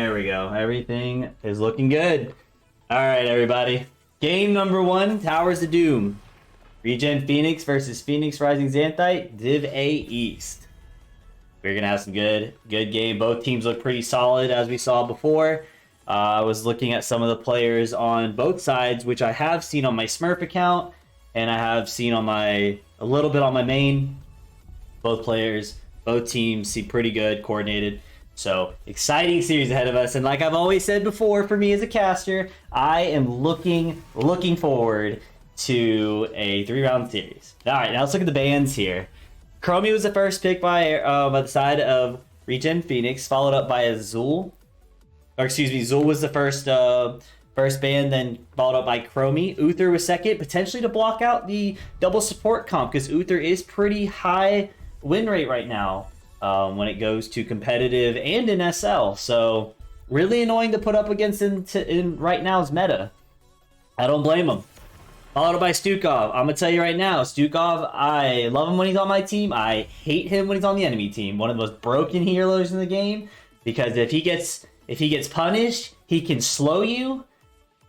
There we go. Everything is looking good. All right, everybody. Game number 1, Towers of Doom. ReGen Phoenix versus Phoenix Rising Xanthite, Div A East. We're going to have some good game. Both teams look pretty solid, as we saw before. I was looking at some of the players on both sides, which I have seen on my Smurf account, and I have seen on a little bit on my main. Both players, both teams seem pretty good, coordinated. So, exciting series ahead of us. And like I've always said before, for me as a caster, I am looking forward to a 3-round series. All right, now let's look at the bans here. Chromie was the first pick by the side of ReGen Phoenix, followed up by Azul. Or excuse me, Zul was the first ban, then followed up by Chromie. Uther was second, potentially to block out the double support comp, because Uther is pretty high win rate right now. When it goes to competitive and in SL. So, really annoying to put up against in right now's meta. I don't blame him. Followed by Stukov. I'm going to tell you right now, Stukov, I love him when he's on my team. I hate him when he's on the enemy team. One of the most broken healers in the game. Because if he gets punished, he can slow you.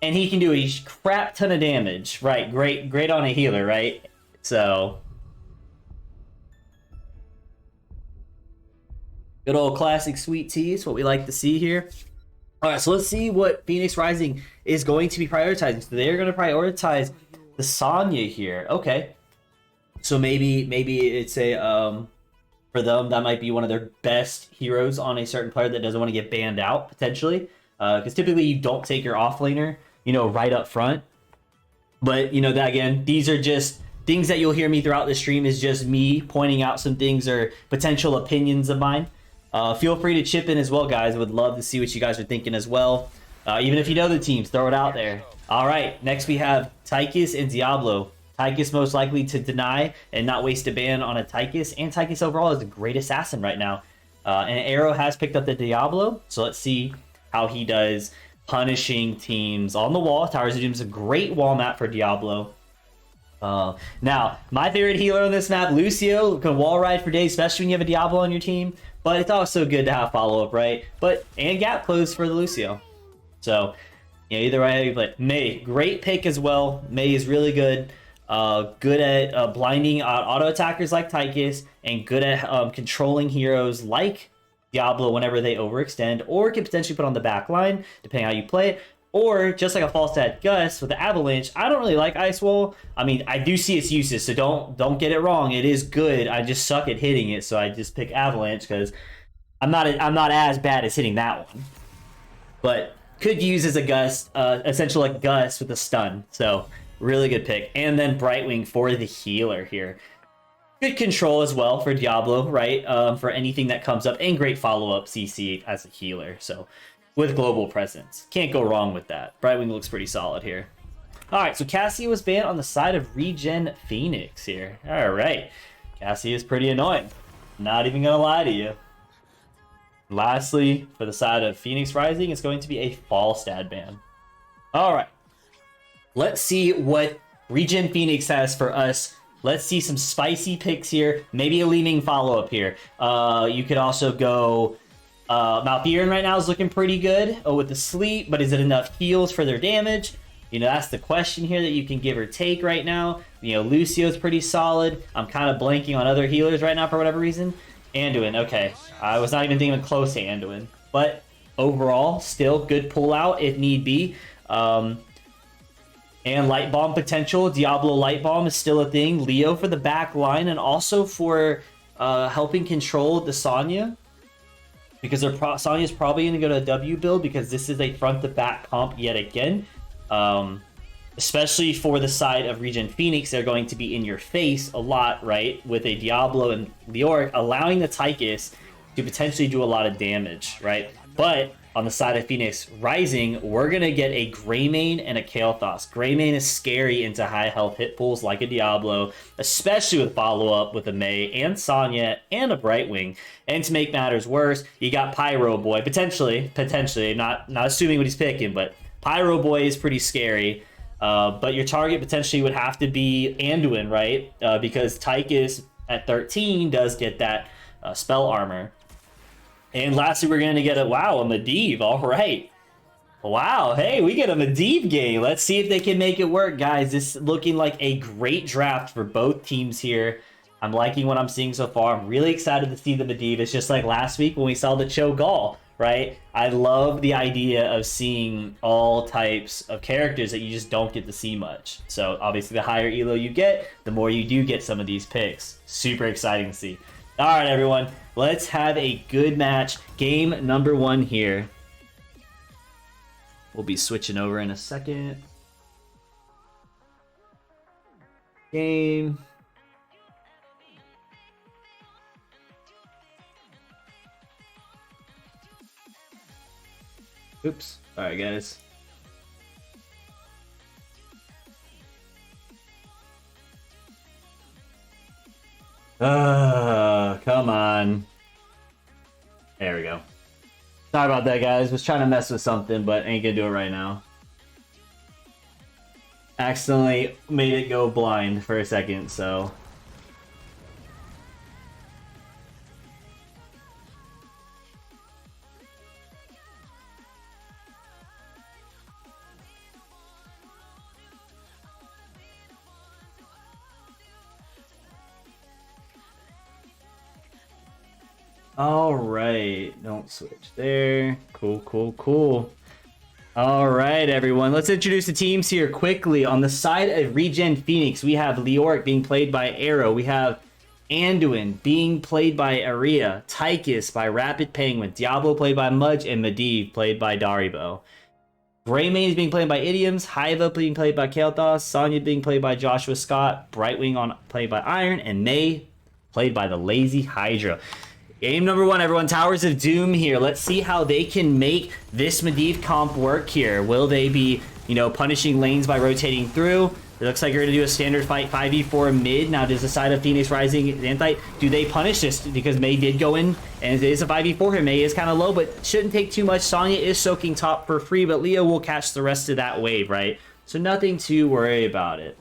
And he can do a crap ton of damage. Right, great on a healer, right? So... good old classic sweet tea is what we like to see here. All right, so let's see what Phoenix Rising is going to be prioritizing. So they're going to prioritize the Sonya here. Okay. So maybe it's a for them that might be one of their best heroes on a certain player that doesn't want to get banned out potentially. Because typically you don't take your offlaner, right up front. But that again, these are just things that you'll hear me throughout the stream is just me pointing out some things or potential opinions of mine. Feel free to chip in as well, guys. Would love to see what you guys are thinking as well. Even if you know the teams, throw it out there. All right, next we have Tychus and Diablo. Tychus most likely to deny and not waste a ban on a Tychus. And Tychus overall is a great assassin right now. And Arrow has picked up the Diablo. So let's see how he does punishing teams on the wall. Towers of Doom is a great wall map for Diablo. Now, my favorite healer on this map, Lucio, can wall ride for days, especially when you have a Diablo on your team. But it's also good to have follow-up, right? And gap close for the Lucio. So, either way, but Mei, great pick as well. Mei is really good. Good at blinding auto attackers like Tychus, and good at controlling heroes like Diablo whenever they overextend, or can potentially put on the back line, depending on how you play it. Or, just like a false stat Gus with the Avalanche, I don't really like Ice Wall. I mean, I do see its uses, so don't get it wrong. It is good. I just suck at hitting it, so I just pick Avalanche, because I'm not as bad as hitting that one. But could use as a Gus, essentially like Gus with a stun. So, really good pick. And then Brightwing for the healer here. Good control as well for Diablo, right? For anything that comes up. And great follow-up CC as a healer, so... with global presence. Can't go wrong with that. Brightwing looks pretty solid here. Alright, so Cassie was banned on the side of ReGen Phoenix here. Alright. Cassie is pretty annoying. Not even gonna lie to you. Lastly, for the side of Phoenix Rising, it's going to be a false stat ban. Alright. Let's see what ReGen Phoenix has for us. Let's see some spicy picks here. Maybe a leaning follow-up here. You could also go... Malthian right now is looking pretty good with the sleep, but is it enough heals for their damage? That's the question here that you can give or take right now. Lucio's pretty solid. I'm kind of blanking on other healers right now for whatever reason. Anduin, okay. I was not even thinking close to Anduin. But overall, still good pullout if need be. And Light Bomb potential. Diablo Light Bomb is still a thing. Leo for the back line and also for helping control the Sonya. Because Sonya's probably going to go to a W build because this is a front-to-back comp yet again. Especially for the side of ReGen Phoenix, they're going to be in your face a lot, right? With a Diablo and Leoric allowing the Tychus to potentially do a lot of damage, right? But on the side of Phoenix Rising, we're going to get a Greymane and a Kael'thas. Greymane is scary into high health hit pools like a Diablo, especially with follow-up with a Mei and Sonya and a Brightwing. And to make matters worse, you got Pyro Boy, potentially, not assuming what he's picking, but Pyro Boy is pretty scary. But your target potentially would have to be Anduin, right? Because Tychus at 13 does get that spell armor. And lastly, we're going to get a Medivh. All right. Wow. Hey, we get a Medivh game. Let's see if they can make it work, guys. This is looking like a great draft for both teams here. I'm liking what I'm seeing so far. I'm really excited to see the Medivh. It's just like last week when we saw the Cho'Gall, right? I love the idea of seeing all types of characters that you just don't get to see much. So obviously the higher elo you get, the more you do get some of these picks. Super exciting to see. All right, everyone. Let's have a good match. Game number 1 here. We'll be switching over in a second. Game. Oops. All right, guys. Come on. There we go. Sorry about that, guys. Was trying to mess with something, but ain't gonna do it right now. Accidentally made it go blind for a second, so... All right, don't switch there. Cool. All right, everyone. Let's introduce the teams here quickly. On the side of ReGen Phoenix, we have Leoric being played by Arrow. We have Anduin being played by Aria. Tychus by Rapid Penguin. Diablo played by Mudge. And Medivh played by Daribo. Greymane is being played by Idioms. Hiva being played by Kael'thas. Sonya being played by Joshua Scott. Brightwing played by Iron. And May played by the Lazy Hydra. Game number 1, everyone. Towers of Doom here. Let's see how they can make this Medivh comp work here. Will they be, punishing lanes by rotating through? It looks like you're going to do a standard fight 5v4 mid. Now, does the side of Phoenix Rising Xanthite, do they punish this? Because May did go in, and it is a 5v4 here. May is kind of low, but shouldn't take too much. Sonya is soaking top for free, but Leo will catch the rest of that wave, right? So nothing to worry about it.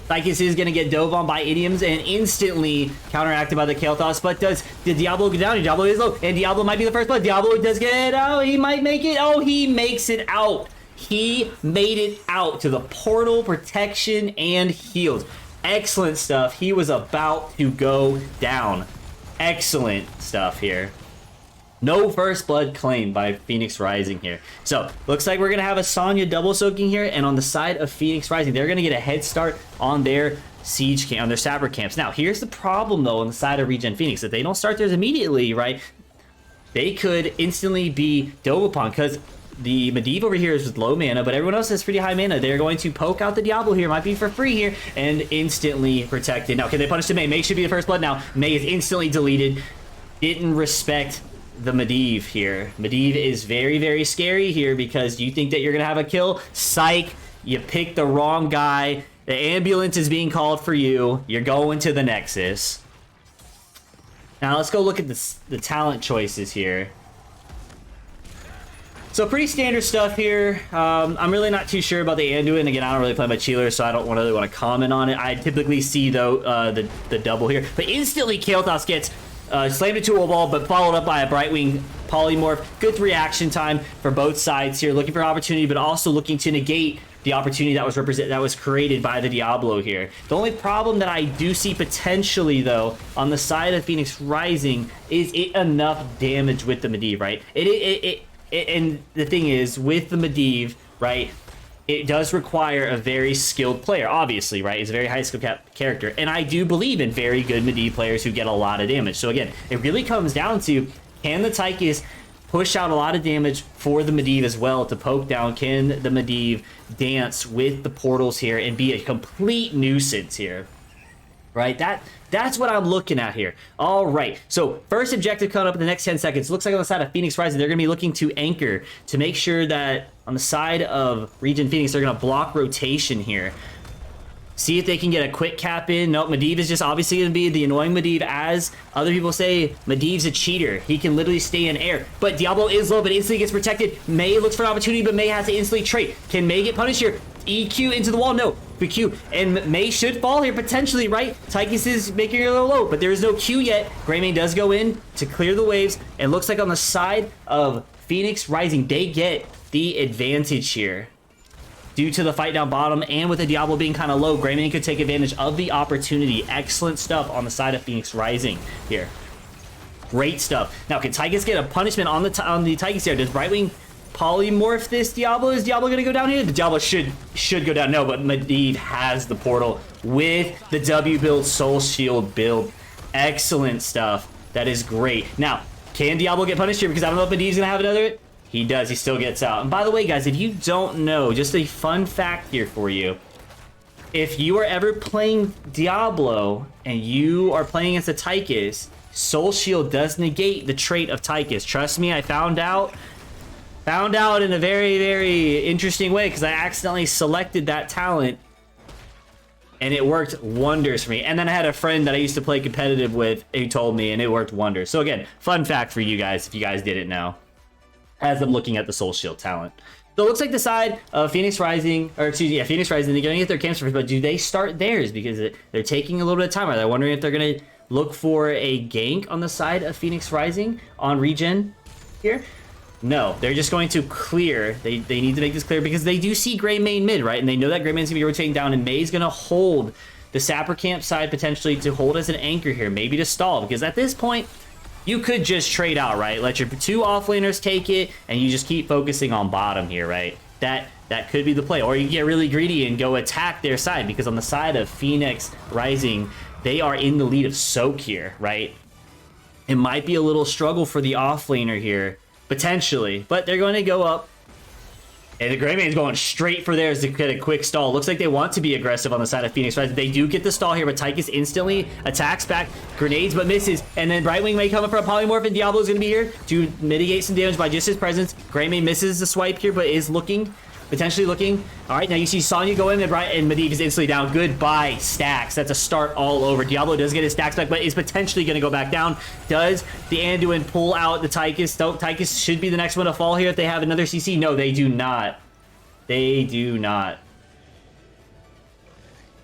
Tychus is going to get dove on by Idioms and instantly counteracted by the Kael'thas, but does the Diablo go down? Diablo is low, and Diablo might be the first blood. Diablo does get it out. He might make it. Oh, he makes it out. He made it out to the portal, protection, and heals. Excellent stuff. He was about to go down. Excellent stuff here. No first blood claim by Phoenix Rising here. So, looks like we're going to have a Sonya double soaking here. And on the side of Phoenix Rising, they're going to get a head start on their siege camp, on their sapper camps. Now, here's the problem, though, on the side of ReGen Phoenix. If they don't start theirs immediately, right, they could instantly be dove upon. Because the Medivh over here is with low mana, but everyone else has pretty high mana. They're going to poke out the Diablo here. Might be for free here. And instantly protected. Now, can they punish the May? May should be the first blood now. May is instantly deleted. Didn't respect the Medivh here. Medivh is very, very scary here because you think that you're going to have a kill. Psych. You picked the wrong guy. The ambulance is being called for you. You're going to the Nexus. Now, let's go look at the talent choices here. So, pretty standard stuff here. I'm really not too sure about the Anduin. Again, I don't really play my Cheeler, so I don't really want to comment on it. I typically see, though, the double here. But instantly, Kael'thas gets slammed into a wall, but followed up by a Brightwing Polymorph. Good reaction time for both sides here. Looking for an opportunity, but also looking to negate the opportunity that was created by the Diablo here. The only problem that I do see potentially, though, on the side of Phoenix Rising is it enough damage with the Medivh, right? And the thing is, with the Medivh, right, it does require a very skilled player, obviously, right? It's a very high skill character. And I do believe in very good Medivh players who get a lot of damage. So again, it really comes down to, can the Tychus push out a lot of damage for the Medivh as well to poke down? Can the Medivh dance with the portals here and be a complete nuisance here? Right? That's what I'm looking at here. All right. So first objective coming up in the next 10 seconds. Looks like on the side of Phoenix Rising, they're going to be looking to anchor to make sure that on the side of ReGen Phoenix, they're going to block rotation here. See if they can get a quick cap in. Nope, Medivh is just obviously going to be the annoying Medivh. As other people say, Medivh's a cheater. He can literally stay in air. But Diablo is low, but instantly gets protected. May looks for an opportunity, but May has to instantly trait. Can May get punished here? EQ into the wall. No, the Q. And May should fall here potentially, right? Tychus is making it a little low, but there is no Q yet. Greymane does go in to clear the waves. And looks like on the side of Phoenix Rising, they get the advantage here. Due to the fight down bottom and with the Diablo being kind of low, Greymane could take advantage of the opportunity. Excellent stuff on the side of Phoenix Rising here. Great stuff. Now, can Tychus get a punishment on the Tychus here? Does Brightwing polymorph this Diablo? Is Diablo going to go down here? The Diablo should go down. No, but Medivh has the portal with the W build, Soul Shield build. Excellent stuff. That is great. Now, can Diablo get punished here? Because I don't know if Medivh's going to have another... He does. He still gets out. And by the way, guys, if you don't know, just a fun fact here for you. If you are ever playing Diablo and you are playing against a Tychus, Soul Shield does negate the trait of Tychus. Trust me, I found out in a very, very interesting way because I accidentally selected that talent and it worked wonders for me. And then I had a friend that I used to play competitive with who told me, and it worked wonders. So again, fun fact for you guys if you guys didn't know, as I'm looking at the Soul Shield talent. So it looks like the side of Phoenix Rising, or excuse me, yeah, Phoenix Rising, they're going to get their camps first, but do they start theirs? Because they're taking a little bit of time. Are they wondering if they're going to look for a gank on the side of Phoenix Rising on ReGen here? No, they're just going to clear. They need to make this clear because they do see Greymane mid, right? And they know that Greymane's going to be rotating down, and May's going to hold the Sapper camp side potentially to hold as an anchor here, maybe to stall, because at this point, you could just trade out, right? Let your two offlaners take it, and you just keep focusing on bottom here, right? That could be the play. Or you get really greedy and go attack their side, because on the side of Phoenix Rising, they are in the lead of Soak here, right? It might be a little struggle for the offlaner here, potentially, but they're going to go up. And the Greymane's going straight for theirs to get a quick stall. Looks like they want to be aggressive on the side of Phoenix Rising. They do get the stall here, but Tychus instantly attacks back. Grenades, but misses. And then Brightwing may come up for a polymorph, and Diablo's going to be here to mitigate some damage by just his presence. Greymane misses the swipe here, but is looking, potentially looking. All right, now you see Sonya go in, and Medivh is instantly down. Goodbye, stacks. That's a start all over. Diablo does get his stacks back, but is potentially going to go back down. Does the Anduin pull out the Tychus? Tychus should be the next one to fall here if they have another CC. No, they do not. They do not.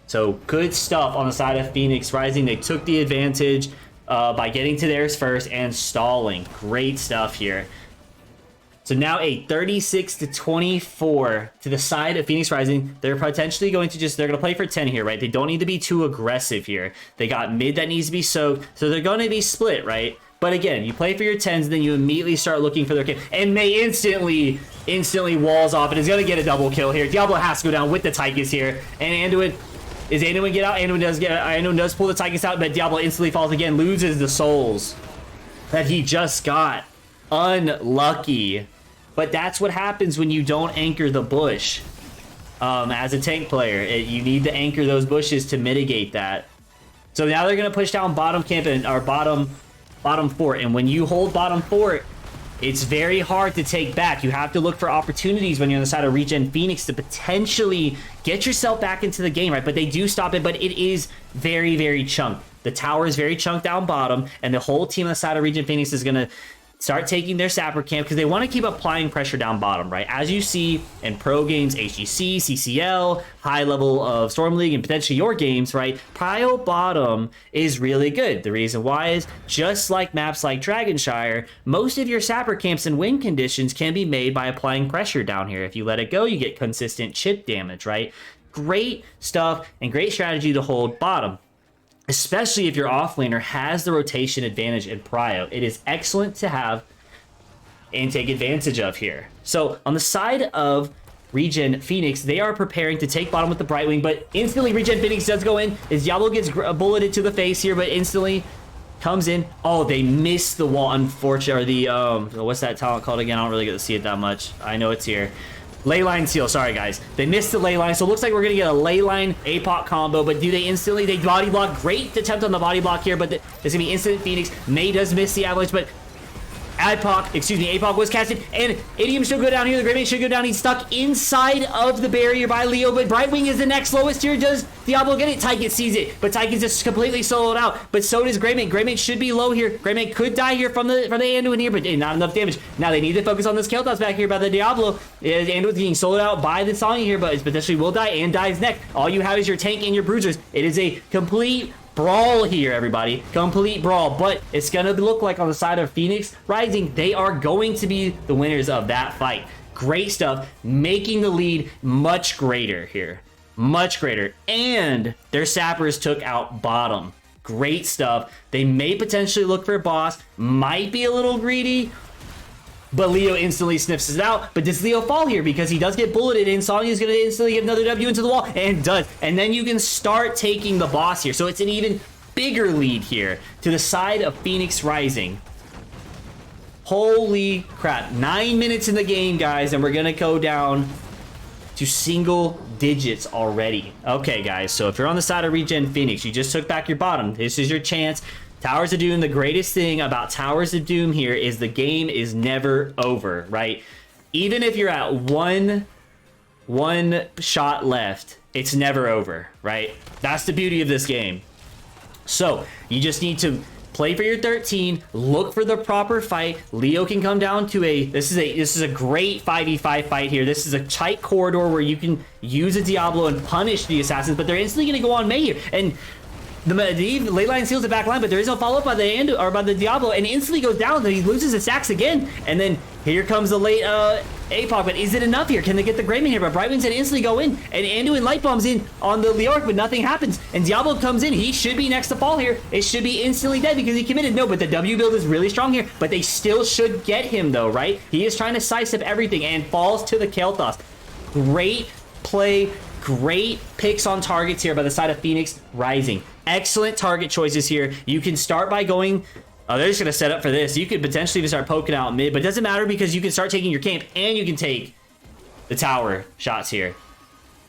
So good stuff on the side of Phoenix Rising. They took the advantage by getting to theirs first and stalling. Great stuff here. So now a 36-24 to the side of Phoenix Rising. They're potentially going to they're going to play for 10 here, right? They don't need to be too aggressive here. They got mid that needs to be soaked, so they're going to be split, right? But again, you play for your 10s, and then you immediately start looking for their kill. And May instantly walls off, and is going to get a double kill here. Diablo has to go down with the Tychus here. And Anduin, is Anduin get out? Anduin does pull the Tychus out, but Diablo instantly falls again, loses the souls that he just got. Unlucky. But that's what happens when you don't anchor the bush. As a tank player, you need to anchor those bushes to mitigate that. So now they're going to push down bottom camp and our bottom fort. And when you hold bottom fort, it's very hard to take back. You have to look for opportunities when you're on the side of ReGen Phoenix to potentially get yourself back into the game, right? But they do stop it, but it is very, very chunked. The tower is very chunked down bottom, and the whole team on the side of ReGen Phoenix is going to start taking their Sapper camp because they want to keep applying pressure down bottom, right? As you see in pro games, HGC, CCL, high level of Storm League, and potentially your games, right? Prio bottom is really good. The reason why is just like maps like Dragonshire, most of your Sapper camps and win conditions can be made by applying pressure down here. If you let it go, you get consistent chip damage, right? Great stuff and great strategy to hold bottom, especially if your offlaner has the rotation advantage in prio. It is excellent to have and take advantage of here. So on the side of ReGen Phoenix, they are preparing to take bottom with the Brightwing, but instantly ReGen Phoenix does go in as Diablo gets bulleted to the face here, but instantly comes in. Oh, they missed the wall, unfortunately. Or the, what's that talent called again? I don't really get to see it that much. I know it's here. Leyline seal, sorry guys. They missed the leyline, so it looks like we're gonna get a leyline APOC combo, but do they instantly, they body block. Great attempt on the body block here, but there's gonna be instant Phoenix. May does miss the avalanche, but APOC was casted, and Idiom should go down here. The Greymane should go down. He's stuck inside of the barrier by Leo, but Brightwing is the next lowest here. Does Diablo get it? Tyken sees it, but Tyken's just completely soloed out, but so does Greymane. Greymane should be low here. Greymane could die here from the Anduin here, but not enough damage. Now they need to focus on this Kael'thas back here by the Diablo. Anduin's getting soloed out by the Sonya here, but it potentially will die and dies next. All you have is your tank and your bruisers. It is a complete brawl here, everybody. Complete brawl, but it's gonna look like on the side of Phoenix Rising, they are going to be the winners of that fight. Great stuff, making the lead much greater here. Much greater. And their sappers took out bottom. Great stuff. They may potentially look for a boss. Might be a little greedy, but Leo instantly sniffs it out. But does Leo fall here? Because he does get bulleted in. Sonya's going to instantly get another W into the wall, and does. And then you can start taking the boss here. So it's an even bigger lead here to the side of Phoenix Rising. Holy crap. 9 minutes in the game, guys, and we're going to go down to single digits already. Okay, guys, so if you're on the side of ReGen Phoenix, you just took back your bottom. This is your chance. Towers of Doom, the greatest thing about Towers of Doom here is the game is never over, right? Even if you're at one shot left, it's never over, right? That's the beauty of this game. So you just need to play for your 13, look for the proper fight. Leo can come down to this is a great 5v5 fight here. This is a tight corridor where you can use a Diablo and punish the assassins, but they're instantly going to go on Mei here. And the ley line seals the back line, but there is no follow-up by the Diablo, and instantly goes down, so he loses his stacks again. And then here comes the late APOC, but is it enough here? Can they get the Greymane here? But Brightwing's gonna instantly go in, and Anduin light bombs in on the Leoric, but nothing happens. And Diablo comes in. He should be next to fall here. It should be instantly dead because he committed. No, but the W build is really strong here, but they still should get him though, right? He is trying to size up everything and falls to the Kael'thas. Great play. Great picks on targets here by the side of Phoenix Rising. Excellent target choices here. You can start by going... Oh, they're just going to set up for this. You could potentially even start poking out mid, but it doesn't matter because you can start taking your camp and you can take the tower shots here.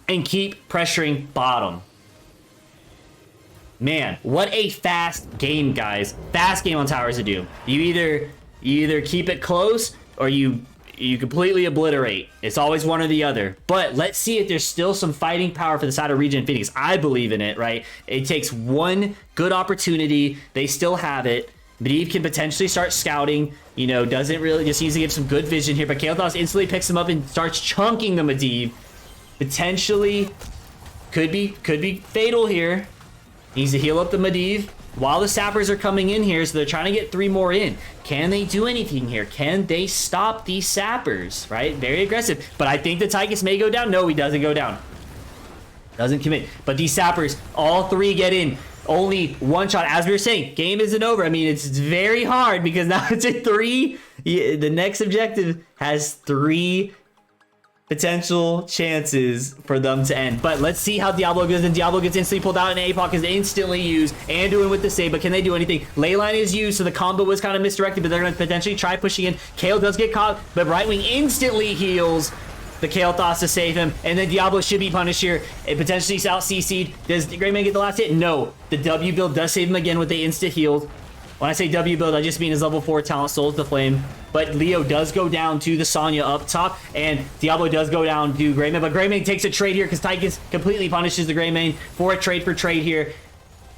And keep pressuring bottom. Man, what a fast game, guys. Fast game on Towers of Doom. You either keep it close or you completely obliterate. It's always one or the other. But let's see if there's still some fighting power for the side of ReGen Phoenix. I believe in it, right? It takes one good opportunity. They still have it. Medivh can potentially start scouting. You know, doesn't really, just needs to get some good vision here. But Kael'thas instantly picks him up and starts chunking the Medivh. Potentially could be fatal here. Needs to heal up the Medivh while the sappers are coming in here, so they're trying to get 3 more in. Can they do anything here? Can they stop these sappers, right? Very aggressive, but I think the Tychus may go down. No, he doesn't go down. Doesn't commit, but these sappers, all 3 get in. Only one shot, as we were saying, game isn't over. I mean, it's very hard because now it's a 3. The next objective has 3 potential chances for them to end. But let's see how Diablo goes. And Diablo gets instantly pulled out, and APOC is instantly used. Anduin with the save, but can they do anything? Leyline is used, so the combo was kind of misdirected, but they're going to potentially try pushing in. Kael does get caught, but Brightwing instantly heals the Kael'thas to save him, and then Diablo should be punished here. It potentially out CC'd. Does Greymane get the last hit? No. The W build does save him again with the insta heals. When I say W build, I just mean his level 4 talent, Souls the Flame. But Leo does go down to the Sonya up top, and Diablo does go down to Greymane. But Greymane takes a trade here because Tychus completely punishes the Greymane for a trade for trade here.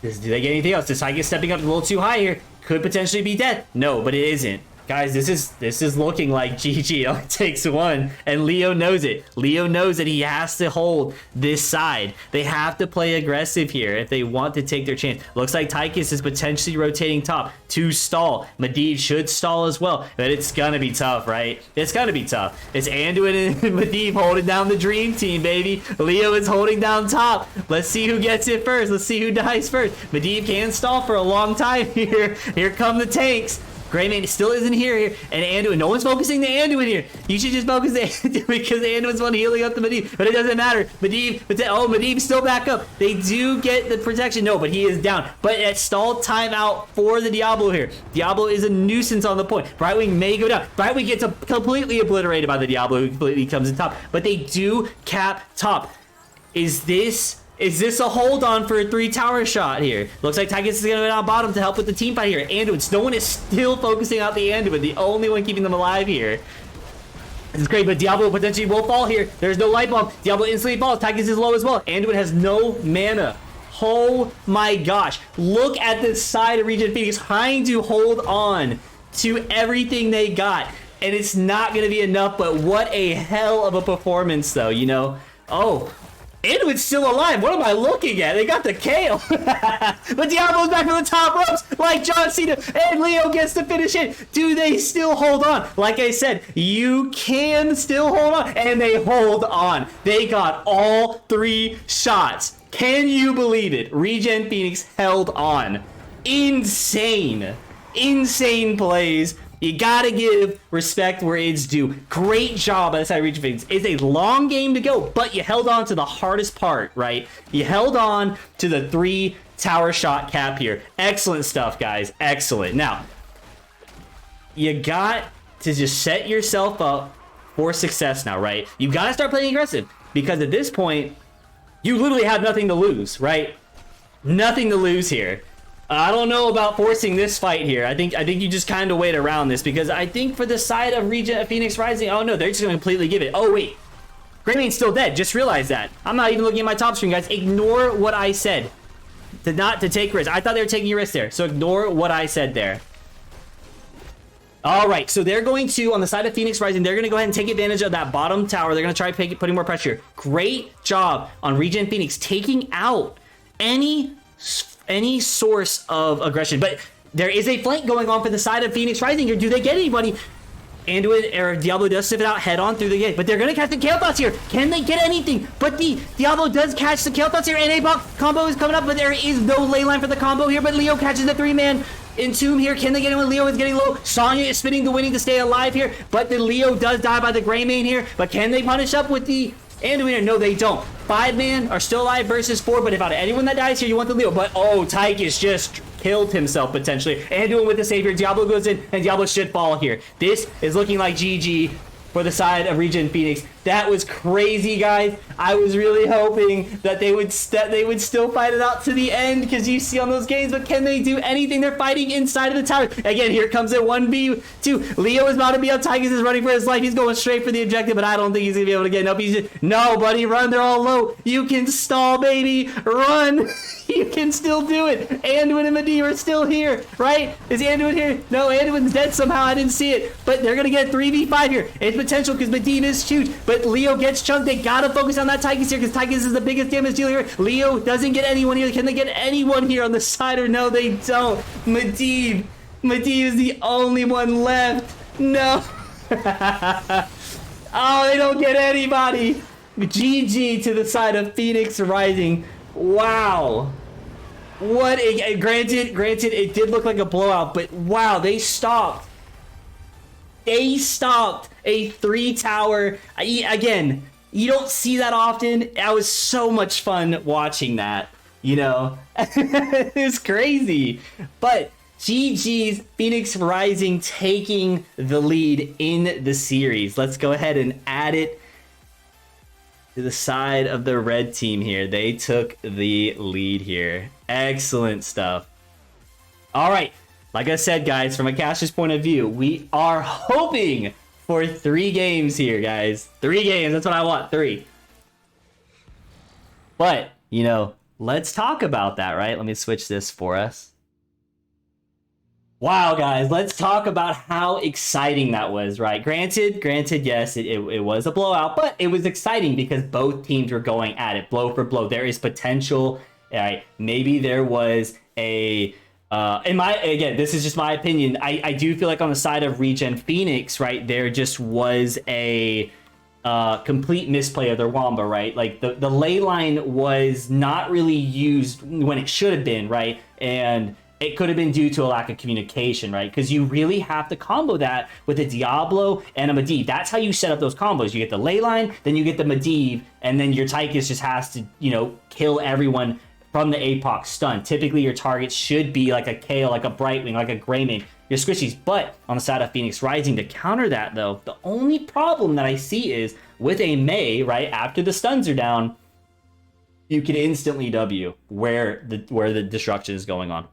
Do they get anything else? Does Tychus stepping up a little too high here? Could potentially be dead. No, but it isn't. Guys, this is looking like GG. It only takes 1, and Leo knows it. Leo knows that he has to hold this side. They have to play aggressive here if they want to take their chance. Looks like Tychus is potentially rotating top to stall. Medivh should stall as well, but it's gonna be tough, right? It's gonna be tough. It's Anduin and Medivh holding down the dream team, baby. Leo is holding down top. Let's see who gets it first. Let's see who dies first. Medivh can stall for a long time here. Here come the tanks. Greymane still isn't here, and Anduin. No one's focusing the Anduin here. You should just focus the Anduin because Anduin's one healing up the Medivh, but it doesn't matter. Medivh's still back up. They do get the protection. No, but he is down. But at stall timeout for the Diablo here. Diablo is a nuisance on the point. Brightwing may go down. Brightwing gets completely obliterated by the Diablo, who completely comes in top. But they do cap top. Is this Is this a hold on for a 3 tower shot here? Looks like Tychus is going to go down bottom to help with the team fight here. Anduin, no one is still focusing out the Anduin, the only one keeping them alive here. This is great, but Diablo potentially will fall here. There's no light bomb. Diablo instantly falls. Tychus is low as well. Anduin has no mana. Oh my gosh. Look at this side of ReGen Phoenix trying to hold on to everything they got. And it's not going to be enough, but what a hell of a performance, though, you know? Oh, Anduin's still alive. What am I looking at? They got the KO. But Diablo's back from the top ropes like John Cena. And Leo gets to finish it. Do they still hold on? Like I said, you can still hold on. And they hold on. They got all 3 shots. Can you believe it? ReGen Phoenix held on. Insane. Insane plays. You gotta give respect where it's due. Great job by the side of ReGen Phoenix. It's a long game to go, but you held on to the hardest part, right? You held on to the 3 tower shot cap here. Excellent stuff, guys. Excellent. Now, you got to just set yourself up for success now, right? You gotta start playing aggressive, because at this point, you literally have nothing to lose, right? Nothing to lose here. I don't know about forcing this fight here. I think you just kind of wait around this, because I think for the side of ReGen Phoenix Rising, oh no, they're just going to completely give it. Oh wait, Greymane's still dead. Just realized that. I'm not even looking at my top screen, guys. Ignore what I said. To take risks. I thought they were taking a risk there, so ignore what I said there. All right, so they're going to, on the side of Phoenix Rising, they're going to go ahead and take advantage of that bottom tower. They're going to try putting more pressure. Great job on ReGen Phoenix taking out any source of aggression. But there is a flank going on for the side of Phoenix Rising here. Do they get anybody? Anduin or Diablo does sniff it out head on through the gate, but they're going to catch the Kale Thoughts here. Can they get anything? But the Diablo does catch the Kale Thoughts here, and a combo is coming up, but there is no ley line for the combo here. But Leo catches the 3-man Entomb here. Can they get him when Leo is getting low? Sonya is spinning the winning to stay alive here, but the Leo does die by the Greymane here. But can they punish up with the Anduin? No, they don't. 5-man are still alive versus 4, but if out of anyone that dies here, you want the Leo. But oh, Tychus just killed himself potentially. Anduin with the savior. Diablo goes in, and Diablo should fall here. This is looking like GG for the side of ReGen Phoenix. That was crazy, guys. I was really hoping that they would still fight it out to the end, because you see on those games, but can they do anything? They're fighting inside of the tower. Again, here comes a 1v2. Leo is about to be up. Tychus is running for his life. He's going straight for the objective, but I don't think he's gonna be able to get up. No, buddy, run. They're all low. You can stall, baby. Run. You can still do it. Anduin and Medivh are still here, right? Is Anduin here? No, Anduin's dead somehow. I didn't see it. But they're going to get 3v5 here. It's potential because Medivh is huge. But Leo gets chunked. They got to focus on that Tychus here, because Tychus is the biggest damage dealer here. Leo doesn't get anyone here. Can they get anyone here on the side, or no, they don't? Medivh is the only one left. No. Oh, they don't get anybody. GG to the side of Phoenix Rising. Wow. What a granted it did look like a blowout, but wow, they stopped a 3-tower. Again, you don't see that often. That was so much fun watching that, you know. It was crazy. But GG's, Phoenix Rising taking the lead in the series. Let's go ahead and add it to the side of the red team here. They took the lead here. Excellent stuff. All right, like I said, guys, from a caster's point of view, we are hoping for 3 games here, guys. 3 games, that's what I want, 3. But, you know, let's talk about that, right? Let me switch this for us. Wow, guys, let's talk about how exciting that was, right? Granted, yes, it was a blowout, but it was exciting because both teams were going at it, blow for blow. There is potential, right? Maybe there was a, again, this is just my opinion. I do feel like on the side of ReGen Phoenix, right, there just was a complete misplay of their Wamba, right? Like the ley line was not really used when it should have been, right? And it could have been due to a lack of communication, right? Because you really have to combo that with a Diablo and a Medivh. That's how you set up those combos. You get the ley line, then you get the Medivh, and then your Tychus just has to, you know, kill everyone from the APOC stun. Typically, your targets should be like a Kale, like a Brightwing, like a Greymane, your squishies. But on the side of Phoenix Rising, to counter that, though, the only problem that I see is with a Mei, right, after the stuns are down, you can instantly W where the destruction is going on.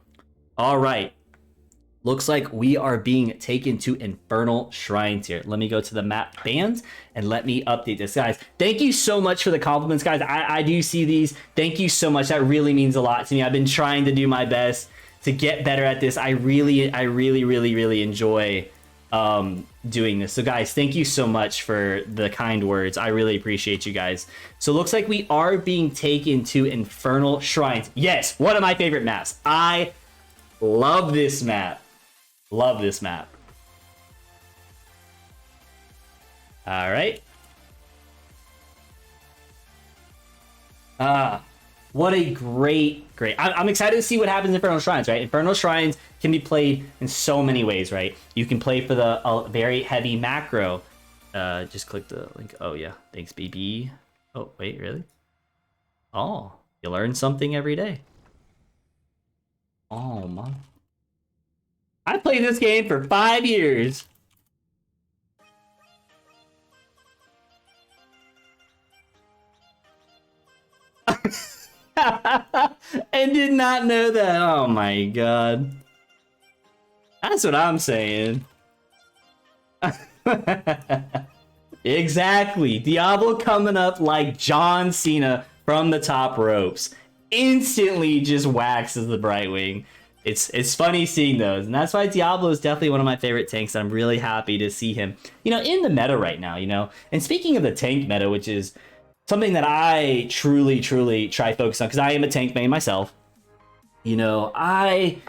All right. Looks like we are being taken to Infernal Shrines here. Let me go to the map bans and let me update this. Guys, thank you so much for the compliments, guys. I do see these. Thank you so much. That really means a lot to me. I've been trying to do my best to get better at this. I really enjoy doing this. So guys, thank you so much for the kind words. I really appreciate you guys. So it looks like we are being taken to Infernal Shrines. Yes, one of my favorite maps. I love this map. Love this map. All right. What a great. I'm excited to see what happens in Infernal Shrines, right? Infernal Shrines can be played in so many ways, right? You can play for the very heavy macro. Just click the link. Oh, yeah. Thanks, BB. Oh, wait, really? Oh, you learn something every day. Oh, my. I played this game for 5 years. And did not know that. Oh my god. That's what I'm saying. Exactly. Diablo coming up like John Cena from the top ropes. Instantly just waxes the Brightwing. It's funny seeing those, and that's why Diablo is definitely one of my favorite tanks. I'm really happy to see him, in the meta right now, And speaking of the tank meta, which is something that I truly try to focus on, because I am a tank main myself. I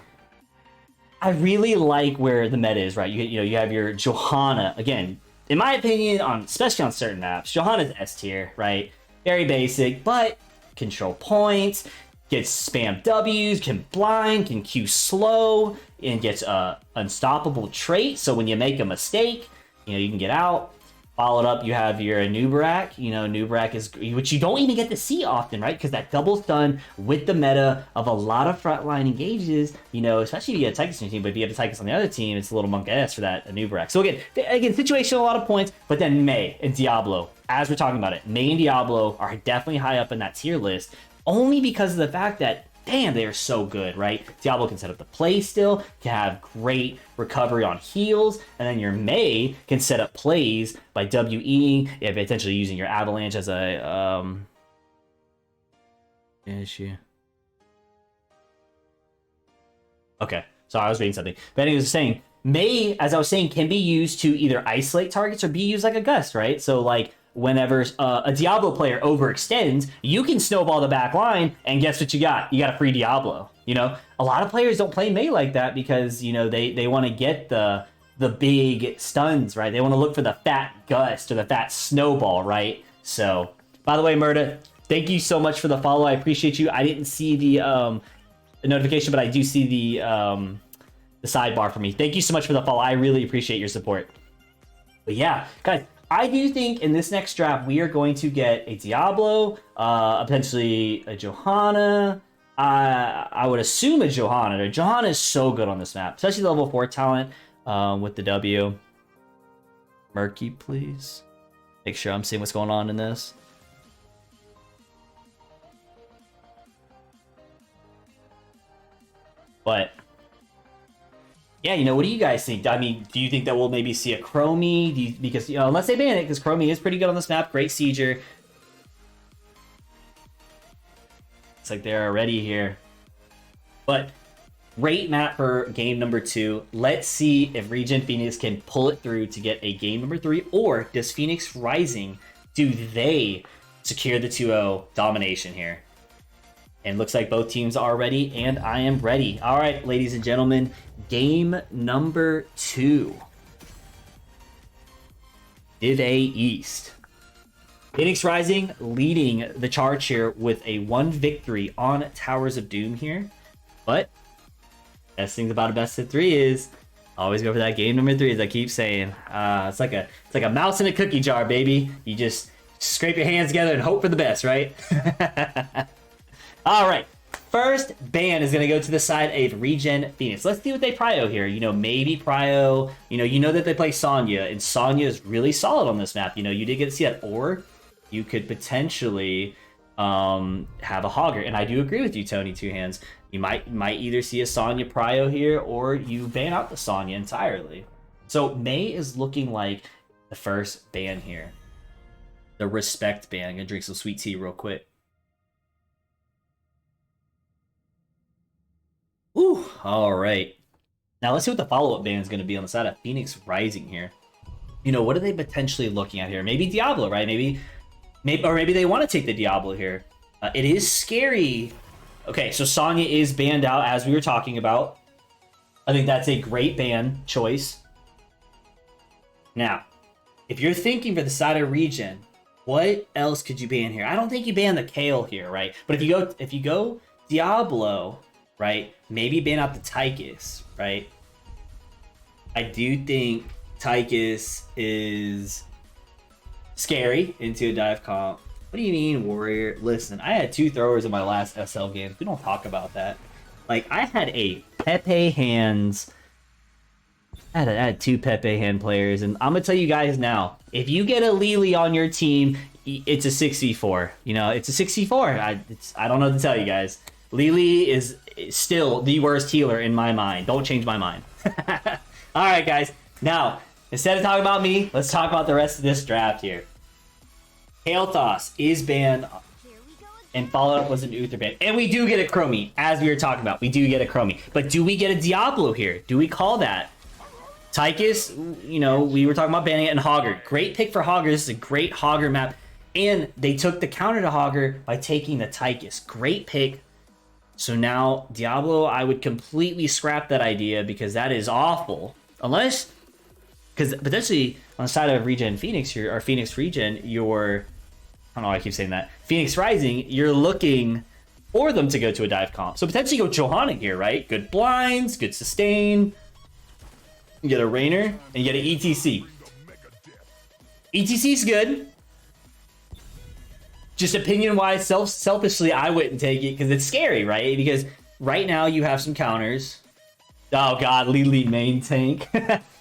really like where the meta is, right? You have your Johanna, again, in my opinion, especially on certain maps, Johanna's S tier, right? Very basic, but control points, gets spam W's, can blind, can Q slow, and gets a unstoppable trait. So when you make a mistake, you can get out. Followed up, you have your Nubarak. Nubarak is, which you don't even get to see often, right? Because that double stun with the meta of a lot of frontline engages, especially if you get a Tychus on your team, but if you have a Tychus on the other team, it's a little monk S for that Nubarak. So again, situational, a lot of points, but then Mei and Diablo, as we're talking about it, Mei and Diablo are definitely high up in that tier list, only because of the fact that, damn, they are so good, right? Diablo can set up the play still, can have great recovery on heals, and then your Mei can set up plays by WEing, potentially using your Avalanche as a, issue. Okay, so I was reading something. But anyway, I was saying, Mei, as I was saying, can be used to either isolate targets or be used like a gust, right? So, like, whenever a Diablo player overextends, you can snowball the back line, and guess what you got? You got a free Diablo. A lot of players don't play Mei like that because, they want to get the big stuns, right? They want to look for the fat gust or the fat snowball, right? So, by the way, Murda, thank you so much for the follow. I appreciate you. I didn't see the notification, but I do see the sidebar for me. Thank you so much for the follow. I really appreciate your support. But yeah, guys, I do think in this next draft, we are going to get a Diablo, potentially a Johanna. I would assume a Johanna. Johanna is so good on this map, especially the level 4 talent with the W. Murky, please. Make sure I'm seeing what's going on in this. But yeah, what do you guys think? I mean, do you think that we'll maybe see a Chromie? Because, unless they ban it, because Chromie is pretty good on this map. Great Sieger. It's like they're already here. But great map for game number 2. Let's see if ReGen Phoenix can pull it through to get a game number 3. Or does Phoenix Rising, do they secure the 2-0 domination here? And looks like both teams are ready, and I am ready. All right, ladies and gentlemen, game number 2. Div A East. Phoenix Rising leading the charge here with a 1 victory on Towers of Doom here. But best thing about a best of 3 is always go for that game number 3, as I keep saying. It's like a mouse in a cookie jar, baby. You just scrape your hands together and hope for the best, right? All right, first ban is going to go to the side of ReGen Phoenix. Let's see what they prio here. Maybe prio, that they play Sonya, and Sonya is really solid on this map. You did get to see that, or you could potentially have a Hogger. And I do agree with you, Tony Two Hands. You might either see a Sonya Prio here, or you ban out the Sonya entirely. So May is looking like the first ban here. The respect ban. I'm gonna drink some sweet tea real quick. Ooh, all right. Now let's see what the follow-up ban is going to be on the side of Phoenix Rising here. You know, what are they potentially looking at here? Maybe Diablo, right? Maybe they want to take the Diablo here. It is scary. Okay, so Sonya is banned out, as we were talking about. I think that's a great ban choice. Now, if you're thinking for the side of ReGen, what else could you ban here? I don't think you ban the Kale here, right? But if you go Diablo, right? Maybe ban out the Tychus, right? I do think Tychus is scary into a dive comp. What do you mean, Warrior? Listen, I had 2 throwers in my last SL games. We don't talk about that. Like, I had a Pepe hands. I had 2 Pepe hand players, and I'm gonna tell you guys now, if you get a Lily on your team, it's a 6v4. You know, it's a 6v4. I don't know what to tell you guys. Lily is still the worst healer in my mind. Don't change my mind. All right, guys. Now, instead of talking about me, let's talk about the rest of this draft here. Kael'Thas is banned, and followed up was an Uther ban. And we do get a Chromie, as we were talking about. We do get a Chromie. But do we get a Diablo here? Do we call that? Tychus, you know, we were talking about banning it in Hogger. Great pick for Hogger. This is a great Hogger map. And they took the counter to Hogger by taking the Tychus. Great pick. So now, Diablo, I would completely scrap that idea because that is awful. Unless, because potentially on the side of ReGen Phoenix, or Phoenix ReGen, you're, I don't know why I keep saying that, Phoenix Rising, you're looking for them to go to a dive comp. So potentially go Johanna here, right? Good blinds, good sustain. You get a Rainer, and you get an ETC. ETC's good. Just opinion-wise, selfishly, I wouldn't take it because it's scary, right? Because right now you have some counters. Oh god, Lily main tank.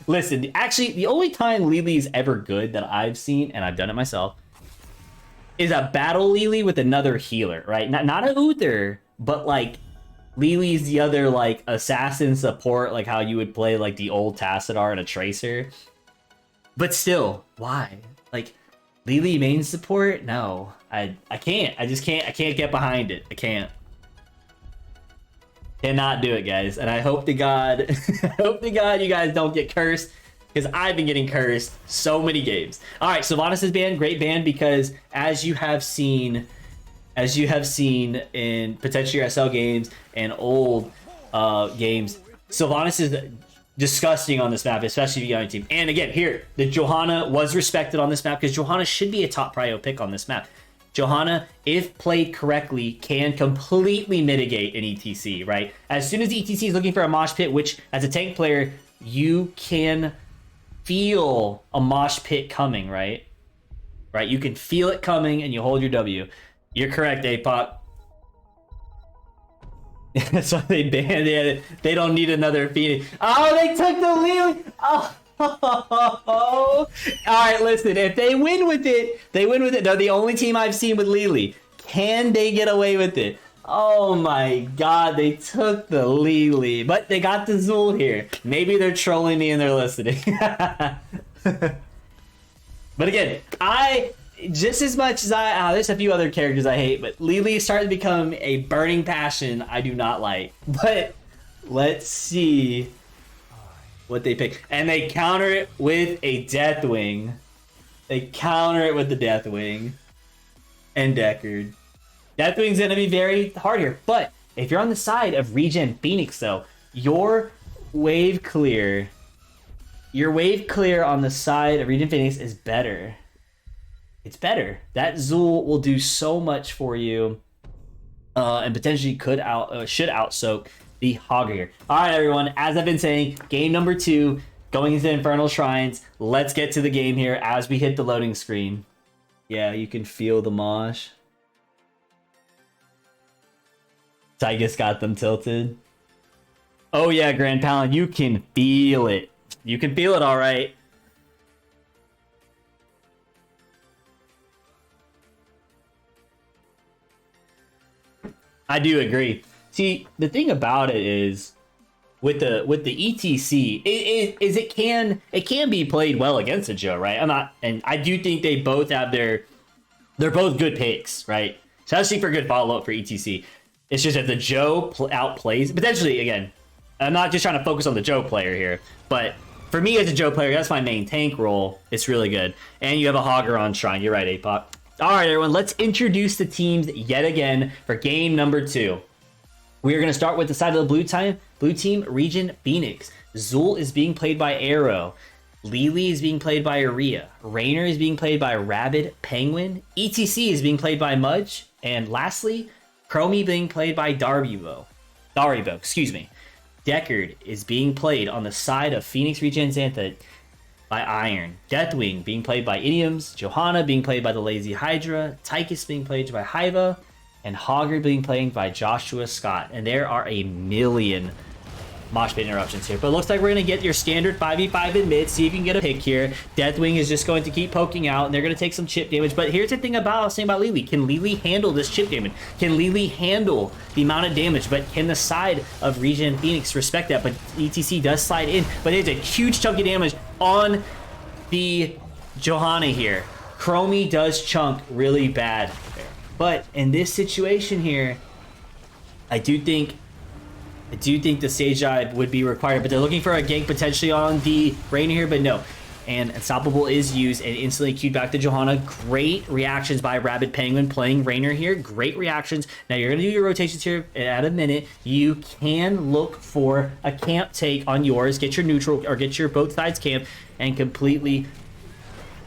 Listen, actually, the only time Lily is ever good that I've seen, and I've done it myself, is a battle Lily with another healer, right? Not a Uther, but like Lily's the other like assassin support, like how you would play like the old Tassadar and a Tracer. But still, why? Like, Lily main support? No. I can't. I just can't. I can't get behind it. I can't. Cannot do it, guys. And I hope to God, I hope to God you guys don't get cursed, because I've been getting cursed so many games. All right, Sylvanas is banned. Great ban, because as you have seen in potentially your SL games and old games, Sylvanas is disgusting on this map, especially if you got on your team. And again, here, the Johanna was respected on this map because Johanna should be a top prio pick on this map. Johanna, if played correctly, can completely mitigate an ETC, right? As soon as the ETC is looking for a mosh pit, which as a tank player, you can feel a mosh pit coming, right? Right? You can feel it coming and you hold your W. You're correct, APOC. So they banned it. They don't need another Phoenix. Oh, they took the lead. Oh. All right, listen. If they win with it, they win with it. They're the only team I've seen with Lily. Can they get away with it? Oh my god, they took the Lily. But they got the Zul here. Maybe they're trolling me and they're listening. But again, just as much as there's a few other characters I hate, but Lily is starting to become a burning passion I do not like. But let's see what they pick. And they counter it with a Deathwing. They counter it with the Deathwing. And Deckard. Deathwing's going to be very hard here. But if you're on the side of ReGen Phoenix, though, your wave clear on the side of ReGen Phoenix is better. It's better. That Zul will do so much for you. And potentially should out-soak the Hogger here. All right, everyone. As I've been saying, game number 2, going into Infernal Shrines. Let's get to the game here as we hit the loading screen. Yeah, you can feel the mosh. Tychus got them tilted. Oh yeah, Grand Paladin, you can feel it. You can feel it, all right. I do agree. See, the thing about it is with the ETC, it can be played well against a Joe, right? And I do think they both have they're both good picks, right? Especially for good follow up for ETC. It's just that the Joe outplays potentially again. I'm not just trying to focus on the Joe player here, but for me as a Joe player, that's my main tank role. It's really good, and you have a Hogger on Shrine. You're right, APOC. All right, everyone, let's introduce the teams yet again for game number 2. We are going to start with the side of the blue team, ReGen Phoenix. Zul is being played by Arrow. Lily is being played by Aria. Rainer is being played by Rabid Penguin. ETC is being played by Mudge. And lastly, Chromie being played by Daribo, excuse me. Deckard is being played on the side of Phoenix ReGen Xanthite by Iron. Deathwing being played by Idioms. Johanna being played by the Lazy Hydra. Tychus being played by Hiva. And Hogger being played by Joshua Scott. And there are a million mosh pit interruptions here. But it looks like we're going to get your standard 5v5 in mid. See if you can get a pick here. Deathwing is just going to keep poking out. And they're going to take some chip damage. But here's the thing I was saying about Lily. Can Lily handle this chip damage? Can Lily handle the amount of damage? But can the side of ReGen Phoenix respect that? But ETC does slide in. But there's a huge chunk of damage on the Johanna here. Chromie does chunk really bad. But in this situation here, I do think the stage dive would be required, but they're looking for a gank potentially on the Rainer here, but no. And Unstoppable is used and instantly queued back to Johanna. Great reactions by Rabid Penguin playing Rainer here. Great reactions. Now you're going to do your rotations here at a minute. You can look for a camp take on yours. Get your neutral or get your both sides camp and completely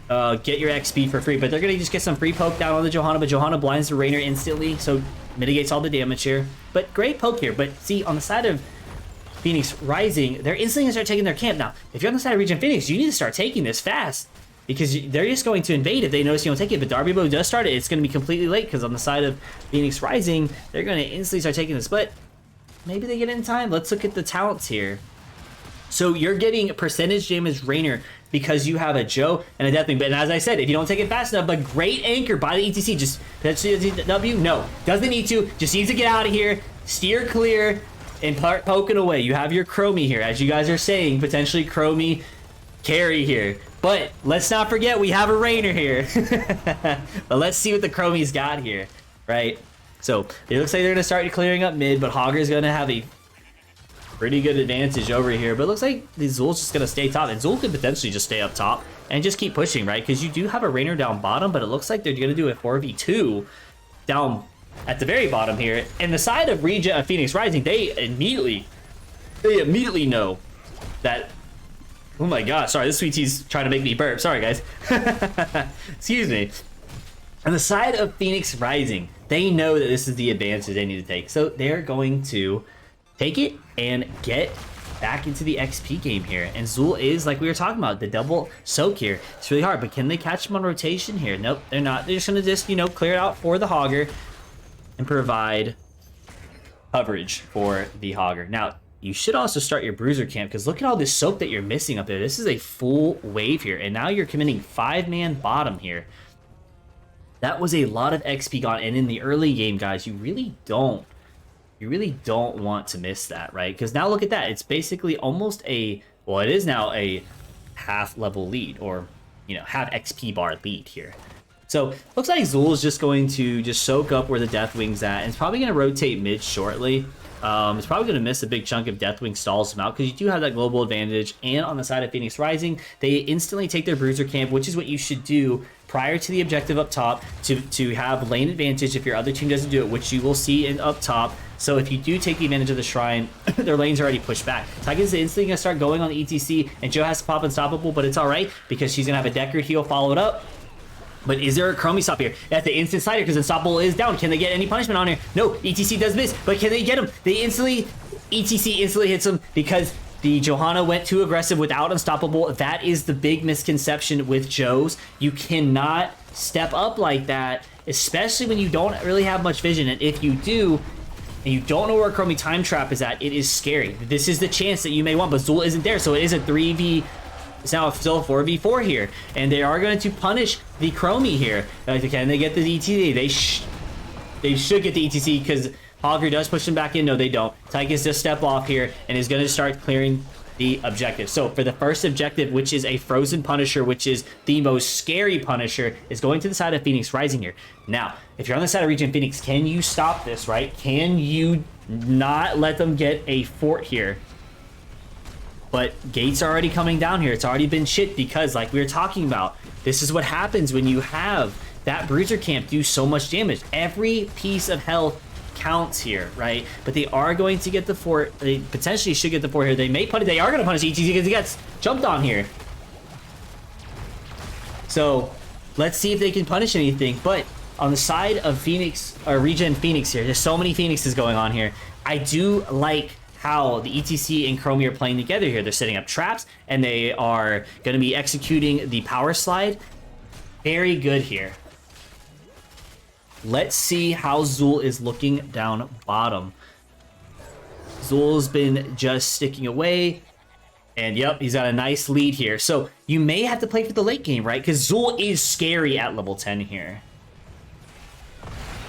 get your XP for free. But they're going to just get some free poke down on the Johanna, but Johanna blinds the Rainer instantly, so mitigates all the damage here. But great poke here. But see, on the side of Phoenix Rising, they're instantly going to start taking their camp. Now, if you're on the side of ReGen Phoenix, you need to start taking this fast because they're just going to invade if they notice you don't take it. But Darbybo does start it. It's going to be completely late because on the side of Phoenix Rising, they're going to instantly start taking this. But maybe they get it in time. Let's look at the talents here. So you're getting percentage damage Rainer because you have a Joe and a Deathwing. But as I said, if you don't take it fast enough, but great anchor by the ETC. Just W? No. Doesn't need to. Just needs to get out of here. Steer clear and poking away. You have your Chromie here. As you guys are saying, potentially Chromie carry here. But let's not forget we have a Rainer here. But let's see what the Chromie's got here, right? So it looks like they're going to start clearing up mid, but Hogger's going to have a pretty good advantage over here. But it looks like the Zul's just going to stay top, and Zul could potentially just stay up top and just keep pushing, right? Because you do have a Rainer down bottom, but it looks like they're going to do a 4v2 down at the very bottom here. And the side of ReGen Phoenix Rising, they immediately know that, oh my god, sorry, this sweet tea's trying to make me burp. Sorry, guys. Excuse me. On the side of Phoenix Rising, they know that this is the advantage they need to take. So they're going to take it and get back into the XP game here. And Zul is, like we were talking about, the double soak here. It's really hard, but can they catch him on rotation here? Nope, they're not. They're just going to just, you know, clear it out for the Hogger and provide coverage for the Hogger. Now, you should also start your Bruiser camp because look at all this soak that you're missing up there. This is a full wave here, and now you're committing 5-man bottom here. That was a lot of XP gone, and in the early game, guys, you really don't want to miss that, right? Because now look at that. It's basically almost a, well, it is now a half level lead, or, you know, half XP bar lead here. So looks like Zul is just going to just soak up where the Deathwing's at, and it's probably going to rotate mid shortly. It's probably going to miss a big chunk if Deathwing stalls him out because you do have that global advantage. And on the side of Phoenix Rising, they instantly take their Bruiser camp, which is what you should do prior to the objective up top to have lane advantage if your other team doesn't do it, which you will see in up top. So if you do take the advantage of the Shrine, their lane's already pushed back. Tyga's instantly going to start going on the ETC, and Joe has to pop Unstoppable, but it's all right because she's going to have a Deckard heal followed up. But is there a Chromie stop here? At the instant slider, because Unstoppable is down. Can they get any punishment on here? No, ETC does miss, but can they get him? ETC instantly hits him because the Johanna went too aggressive without Unstoppable. That is the big misconception with Joes. You cannot step up like that, especially when you don't really have much vision. And if you do, and you don't know where a Chromie time trap is at, it is scary. This is the chance that you may want, but Zul isn't there, so it is a 3v. It's now still a 4v4 here, and they are going to punish the Chromie here. Can they get the ETC? They should get the ETC because Hogger does push them back in. No, they don't. Tychus does step off here and is going to start clearing the objective. So for the first objective, which is a frozen Punisher, which is the most scary Punisher, is going to the side of Phoenix Rising here. Now, if you're on the side of ReGen Phoenix, can you stop this, right? Can you not let them get a fort here? But gates are already coming down here. It's already been shit because, like we were talking about, this is what happens when you have that Bruiser Camp do so much damage. Every piece of health counts here, right? But they are going to get the fort. They potentially should get the fort here. They may punish. They are going to punish ETC because he gets jumped on here. So let's see if they can punish anything. But on the side of Phoenix or ReGen Phoenix here, there's so many Phoenixes going on here. I do like how the ETC and Chromie are playing together here. They're setting up traps and they are going to be executing the power slide. Very good here. Let's see how Zul is looking down bottom. Zul's been just sticking away. And yep, he's got a nice lead here. So you may have to play for the late game, right? Because Zul is scary at level 10 here.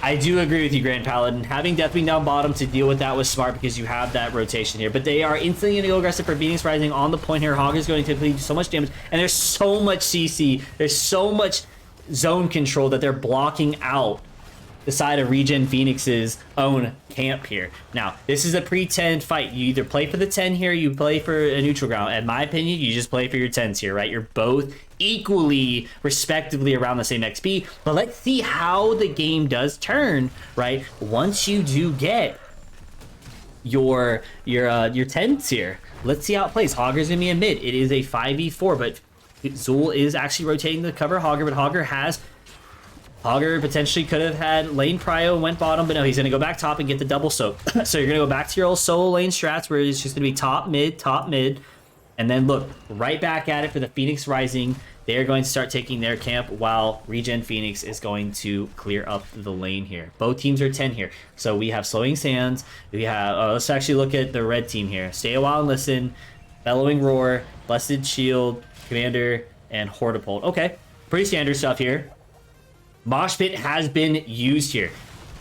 I do agree with you, Grand Paladin. Having Deathwing down bottom to deal with that was smart because you have that rotation here. But they are instantly going to go aggressive for Phoenix Rising on the point here. Hog is going to do so much damage. And there's so much CC. There's so much zone control that they're blocking out the side of ReGen Phoenix's own camp here. Now, this is a pre-10 fight. You either play for the 10 here, you play for a neutral ground. In my opinion, you just play for your 10s here, right? You're both equally, respectively, around the same XP. But let's see how the game does turn, right? Once you do get your 10s here. Let's see how it plays. Hogger's gonna be in mid. It is a 5v4, but Zul is actually rotating to cover Hogger, but Hogger potentially could have had lane prio and went bottom, but no, he's going to go back top and get the double soak. So you're going to go back to your old solo lane strats where it's just going to be top, mid, and then look, right back at it for the Phoenix Rising. They're going to start taking their camp while ReGen Phoenix is going to clear up the lane here. Both teams are 10 here. So we have Slowing Sands. We have, let's actually look at the red team here. Stay a while and listen, Bellowing Roar, Blessed Shield, Commander, and Hortipult. Okay, pretty standard stuff here. Mosh Pit has been used here.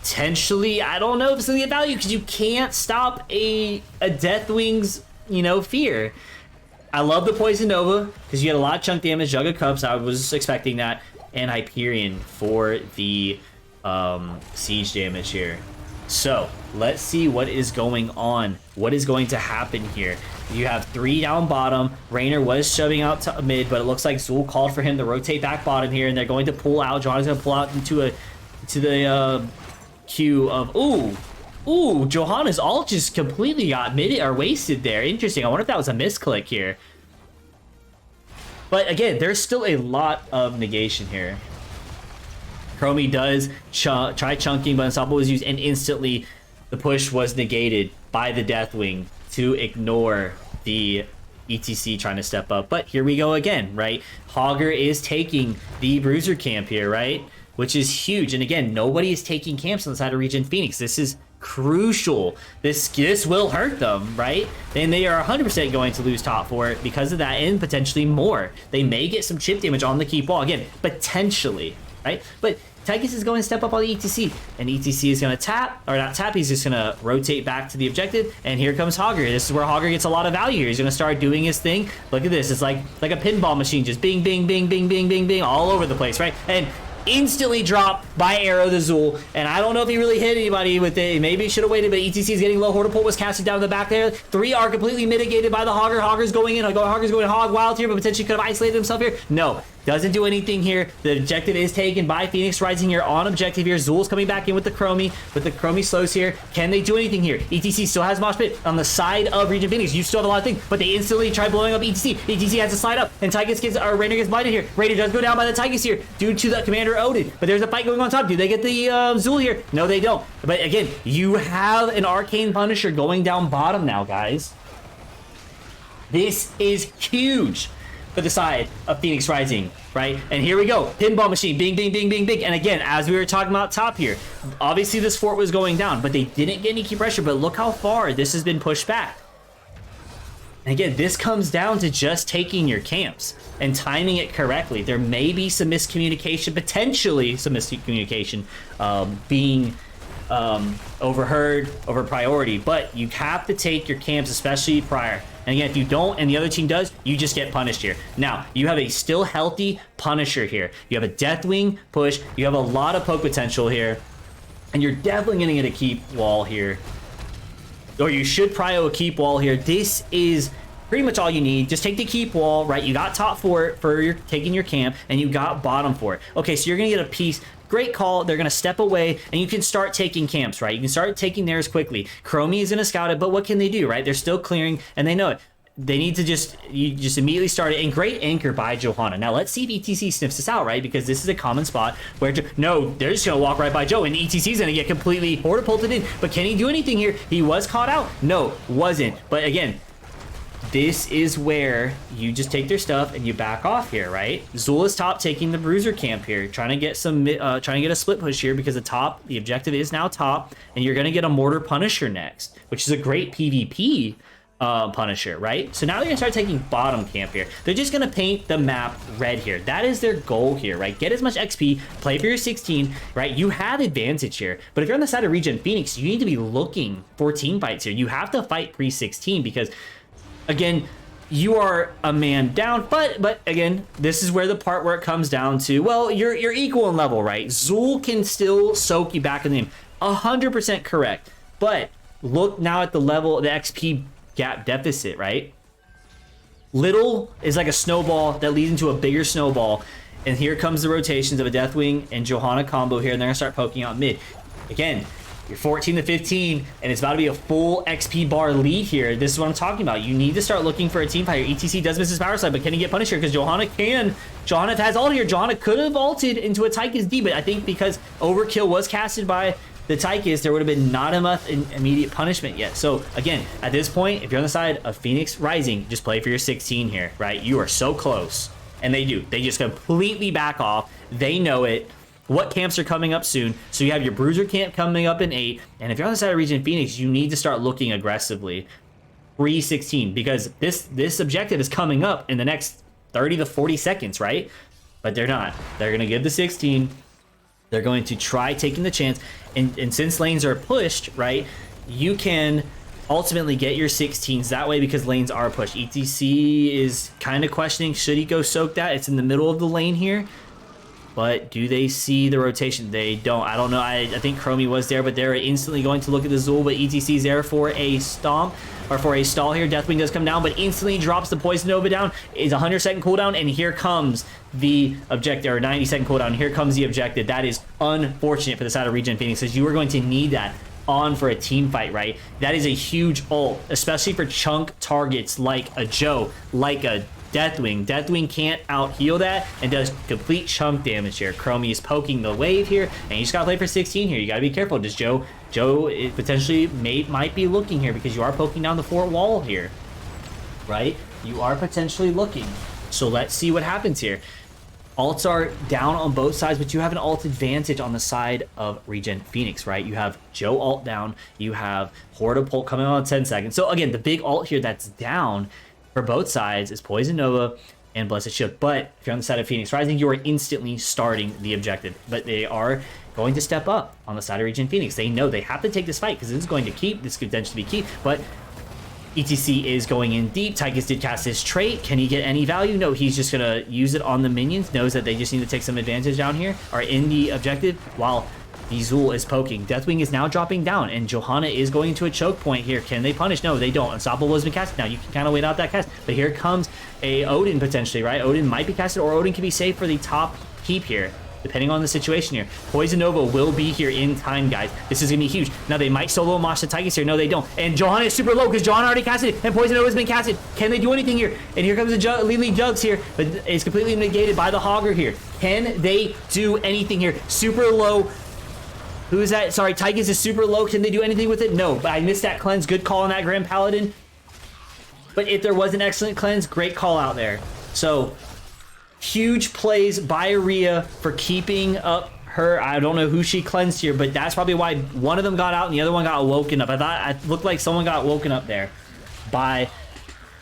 Potentially, I don't know if it's going to get value because you can't stop a Deathwing's, fear. I love the Poison Nova because you get a lot of chunk damage. Jug of Cups, I was expecting that. And Hyperion for the siege damage here. So, let's see what is going on. What is going to happen here? You have 3 down bottom. Raynor was shoving out to mid, but it looks like Zul called for him to rotate back bottom here, and they're going to pull out. Johanna's going to pull out into the queue of... Ooh, Johanna's ult just completely got mid or wasted there. Interesting. I wonder if that was a misclick here. But again, there's still a lot of negation here. Chromie does try chunking, but Unstoppable was used, and instantly the push was negated by the Deathwing to ignore the ETC trying to step up. But here we go again, right? Hogger is taking the Bruiser camp here, right? Which is huge. And again, nobody is taking camps on the side of ReGen Phoenix. This is crucial. This will hurt them, right? And they are 100% going to lose top 4 because of that, and potentially more. They may get some chip damage on the keep wall. Again, potentially, right? But Tychus is going to step up on the ETC, and ETC is going to tap, or not tap, he's just going to rotate back to the objective, and here comes Hogger. This is where Hogger gets a lot of value here. He's going to start doing his thing. Look at this. It's like a pinball machine, just bing, bing, bing, bing, bing, bing, bing, all over the place, right? And instantly dropped by arrow the Zul, and I don't know if he really hit anybody with it. Maybe he should have waited, but ETC is getting low. Hortipult was casted down the back there. 3 are completely mitigated by the Hogger. Hogger's going in. Hogger's going hog wild here, but potentially could have isolated himself here. No, doesn't do anything here. The objective is taken by Phoenix Rising here on objective here. Zul's coming back in with the Chromie, slows here. Can they do anything here? ETC still has Mosh Pit on the side of ReGen Phoenix. You still have a lot of things, but they instantly try blowing up ETC. ETC has to slide up, and Tychus Raynor gets blinded here. Raynor does go down by the Tychus here due to the Commander Odin, but there's a fight going on top. Do they get the Zul here? No, they don't. But again, you have an Arcane Punisher going down bottom now, guys. This is huge for the side of Phoenix Rising, right? And here we go. Pinball machine. Bing, bing, bing, bing, bing. And again, as we were talking about top here, obviously this fort was going down, but they didn't get any key pressure. But look how far this has been pushed back. And again, this comes down to just taking your camps and timing it correctly. There may be some miscommunication, potentially some miscommunication being overheard, over priority, but you have to take your camps, especially prior. And again, if you don't and the other team does, you just get punished here. Now, you have a still healthy Punisher here. You have a Deathwing push. You have a lot of poke potential here. And you're definitely going to get a keep wall here. Or you should prio a keep wall here. This is pretty much all you need. Just take the keep wall, right? You got top for it for your taking your camp, and you got bottom for it. Okay, so you're going to get a piece. Great call. They're going to step away, and you can start taking camps, right? You can start taking theirs quickly. Chromie is going to scout it, but what can they do, right? They're still clearing, and they know it. They need to you just immediately start it. And great anchor by Johanna. Now, let's see if ETC sniffs this out, right? Because this is a common spot where, no, they're just going to walk right by Joe, and ETC's going to get completely hortipulted in. But can he do anything here? He was caught out. No, wasn't. But again, this is where you just take their stuff and you back off here, right? Zul is top, taking the bruiser camp here, trying to get a split push here because the objective is now top, and you're gonna get a mortar Punisher next, which is a great PvP Punisher, right? So now they're gonna start taking bottom camp here. They're just gonna paint the map red here. That is their goal here, right? Get as much XP, play for your 16, right? You have advantage here, but if you're on the side of ReGen Phoenix, you need to be looking for team fights here. You have to fight pre-16 because, again, you are a man down, but again, this is where the part where it comes down to, well, you're equal in level, right? Zul can still soak you back in the game. 100% correct. But look now at the level, the XP gap deficit, right? Little is like a snowball that leads into a bigger snowball. And here comes the rotations of a Deathwing and Johanna combo here, and they're gonna start poking out mid. Again, you're 14 to 15, and it's about to be a full XP bar lead here. This is what I'm talking about. You need to start looking for a team fight here. ETC does miss his power slide, but can he get punished here? Because Johanna has ult here. Johanna could have ulted into a Tychus D, but I think because Overkill was casted by the Tychus, there would have been not enough immediate punishment yet. So again, at this point, if you're on the side of Phoenix Rising, just play for your 16 here, right? You are so close. And they do. They just completely back off. They know it. What camps are coming up soon? So you have your Bruiser camp coming up in 8, and if you're on the side of ReGen Phoenix, you need to start looking aggressively pre-16 because this objective is coming up in the next 30 to 40 seconds, right? But they're not. They're going to give the 16. They're going to try taking the chance, and since lanes are pushed, right, you can ultimately get your 16s that way because lanes are pushed. ETC is kind of questioning, should he go soak that? It's in the middle of the lane here. But do they see the rotation? They don't. I don't know. I think Chromie was there, but they're instantly going to look at the Zul. But ETC's there for a stomp, or for a stall here. Deathwing does come down, but instantly drops the Poison Nova down. It's a 100-second cooldown, and here comes the objective, or 90-second cooldown. Here comes the objective. That is unfortunate for the side of ReGen Phoenix, because you are going to need that on for a team fight, right? That is a huge ult, especially for chunk targets like a Joe, like a Deathwing. Deathwing can't out heal that and does complete chunk damage here. Chromie is poking the wave here, and you just gotta play for 16 here. You gotta be careful. Does Joe potentially might be looking here because you are poking down the fort wall here, right? You are potentially looking. So let's see what happens here. Ults are down on both sides, but you have an ult advantage on the side of ReGen Phoenix, right? You have Joe ult down, you have Horde of Pult coming on 10 seconds. So again, the big ult here that's down for both sides is Poison Nova and Blessed Shield. But if you're on the side of Phoenix Rising, you are instantly starting the objective. But they are going to step up on the side of ReGen Phoenix. They know they have to take this fight because this is going to keep. This could potentially be keep. But ETC is going in deep. Tychus did cast his trait. Can he get any value? No, he's just going to use it on the minions. Knows that they just need to take some advantage down here, or in the objective, while the Zul is poking. Deathwing is now dropping down, and Johanna is going to a choke point here. Can they punish? No, they don't. Unstoppable has been casted. Now, you can kind of wait out that cast, but here comes a Odin potentially, right? Odin might be casted, or Odin can be saved for the top keep here, depending on the situation here. Poison Nova will be here in time, guys. This is going to be huge. Now, they might solo Mosh the Tychus here. No, they don't. And Johanna is super low because Johanna already casted it, and Poison Nova has been casted. Can they do anything here? And here comes the Lily Jugs here, but it's completely negated by the Hogger here. Can they do anything here? Super low. Who is that? Sorry, Tychus is super low. Can they do anything with it? No, but I missed that cleanse. Good call on that Grand Paladin. But if there was an excellent cleanse, great call out there. So, huge plays by Rhea for keeping up her. I don't know who she cleansed here, but that's probably why one of them got out and the other one got woken up. I thought it looked like someone got woken up there by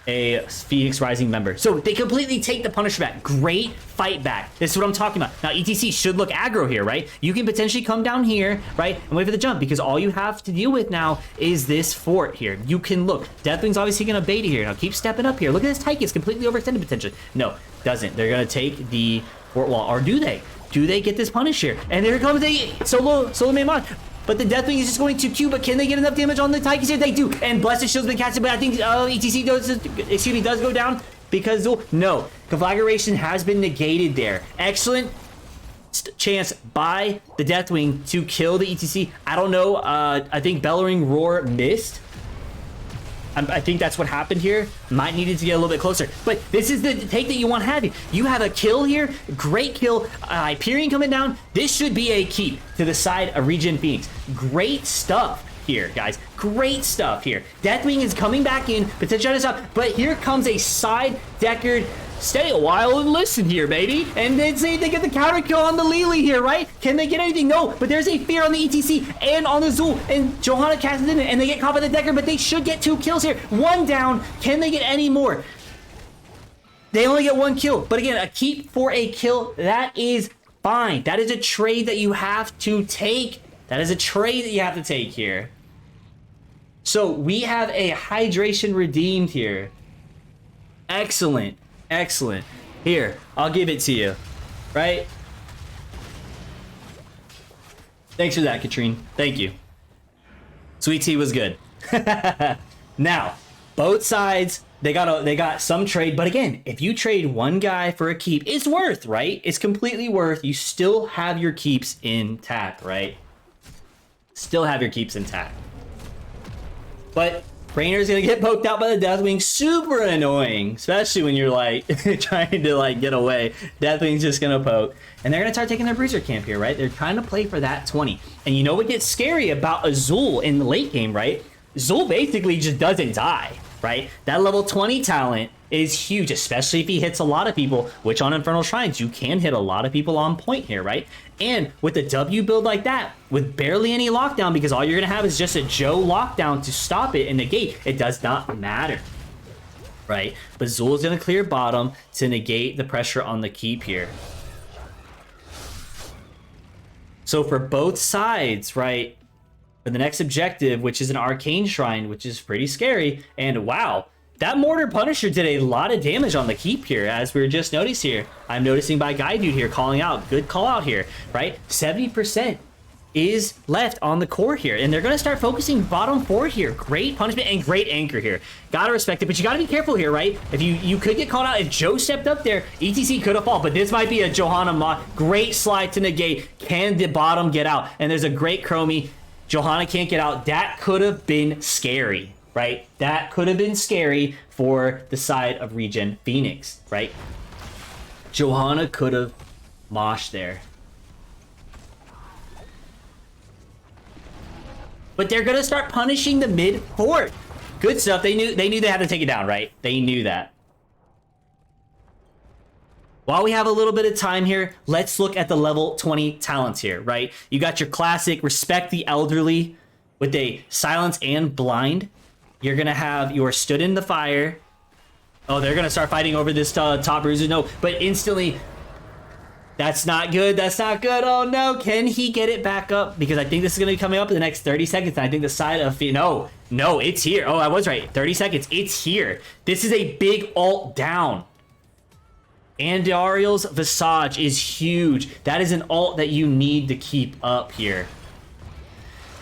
a Phoenix Rising member. So they completely take the Punisher back. Great fight back. This is what I'm talking about. Now, ETC should look aggro here, right? You can potentially come down here, right, and wait for the jump, because all you have to deal with now is this fort here. You can look. Deathwing's obviously going to bait here. Now, keep stepping up here. Look at this Tyke. It's completely overextended potentially. No, doesn't. They're going to take the fort wall. Or do they? Do they get this punish here? And here comes a solo main mod. But the Deathwing is just going to Q, but can they get enough damage on the Tykes here? They do. And Blessed Shield's been casted, but I think ETC does go down because, no. Conflagration has been negated there. Excellent chance by the Deathwing to kill the ETC. I don't know. I think Bellowing Roar missed. I think that's what happened here. Might needed to get a little bit closer. But this is the take that you want to have. You have a kill here. Great kill. Hyperion coming down. This should be a keep to the side of ReGen Phoenix. Great stuff here, guys. Great stuff here. Deathwing is coming back in. Potential on his up. But here comes a side Deckard. Stay a while and listen here, baby. And then say they get the counter kill on the Lily here, right? Can they get anything? No, but there's a fear on the ETC and on the Zul. And Johanna casted in it, and they get caught by the Deckard, but they should get 2 kills here. 1 down. Can they get any more? They only get 1 kill. But again, a keep for a kill, that is fine. That is a trade that you have to take. That is a trade that you have to take here. So we have a hydration redeemed here. Excellent. Excellent. Here, I'll give it to you. Right? Thanks for that, Katrine. Thank you. Sweet tea was good. Now, both sides, they got some trade, but again, if you trade one guy for a keep, it's worth, right? It's completely worth. You still have your keeps intact, right? Still have your keeps intact. But Rainer's gonna get poked out by the Deathwing. Super annoying, especially when you're like trying to like get away. Deathwing's just gonna poke, and they're gonna start taking their bruiser camp here, right? They're trying to play for that 20. And you know what gets scary about Azul in the late game, right? Zul basically just doesn't die, right? That level 20 talent is huge, especially if he hits a lot of people, which on Infernal Shrines, you can hit a lot of people on point here, right? And with a W build like that, with barely any lockdown, because all you're going to have is just a Joe lockdown to stop it and negate, it does not matter, right? But Zul is going to clear bottom to negate the pressure on the keep here. So for both sides, right, for the next objective, which is an Arcane Shrine, which is pretty scary, and wow, that Mortar Punisher did a lot of damage on the keep here, as we were just noticed here. I'm noticing by Guy Dude here calling out. Good call out here, right? 70% is left on the core here, and they're going to start focusing bottom 4 here. Great punishment and great anchor here. Gotta respect it, but you gotta be careful here, right? If you could get called out. If Joe stepped up there, ETC could have fallen, but this might be a Johanna mod. Great slide to negate. Can the bottom get out? And there's a great Chromie. Johanna can't get out. That could have been scary, right? That could have been scary for the side of ReGen Phoenix, right? Johanna could have moshed there. But they're gonna start punishing the mid fort. Good stuff. They knew they had to take it down, right? They knew that. While we have a little bit of time here, let's look at the level 20 talents here, right? You got your classic Respect the Elderly with a Silence and Blind. You're going to have your Stood in the Fire. Oh, they're going to start fighting over this top bruiser. No, but instantly, that's not good. That's not good. Oh, no. Can he get it back up? Because I think this is going to be coming up in the next 30 seconds. And I think the side of... No, it's here. Oh, I was right. 30 seconds. It's here. This is a big ult down. And Ariel's Visage is huge. That is an ult that you need to keep up here.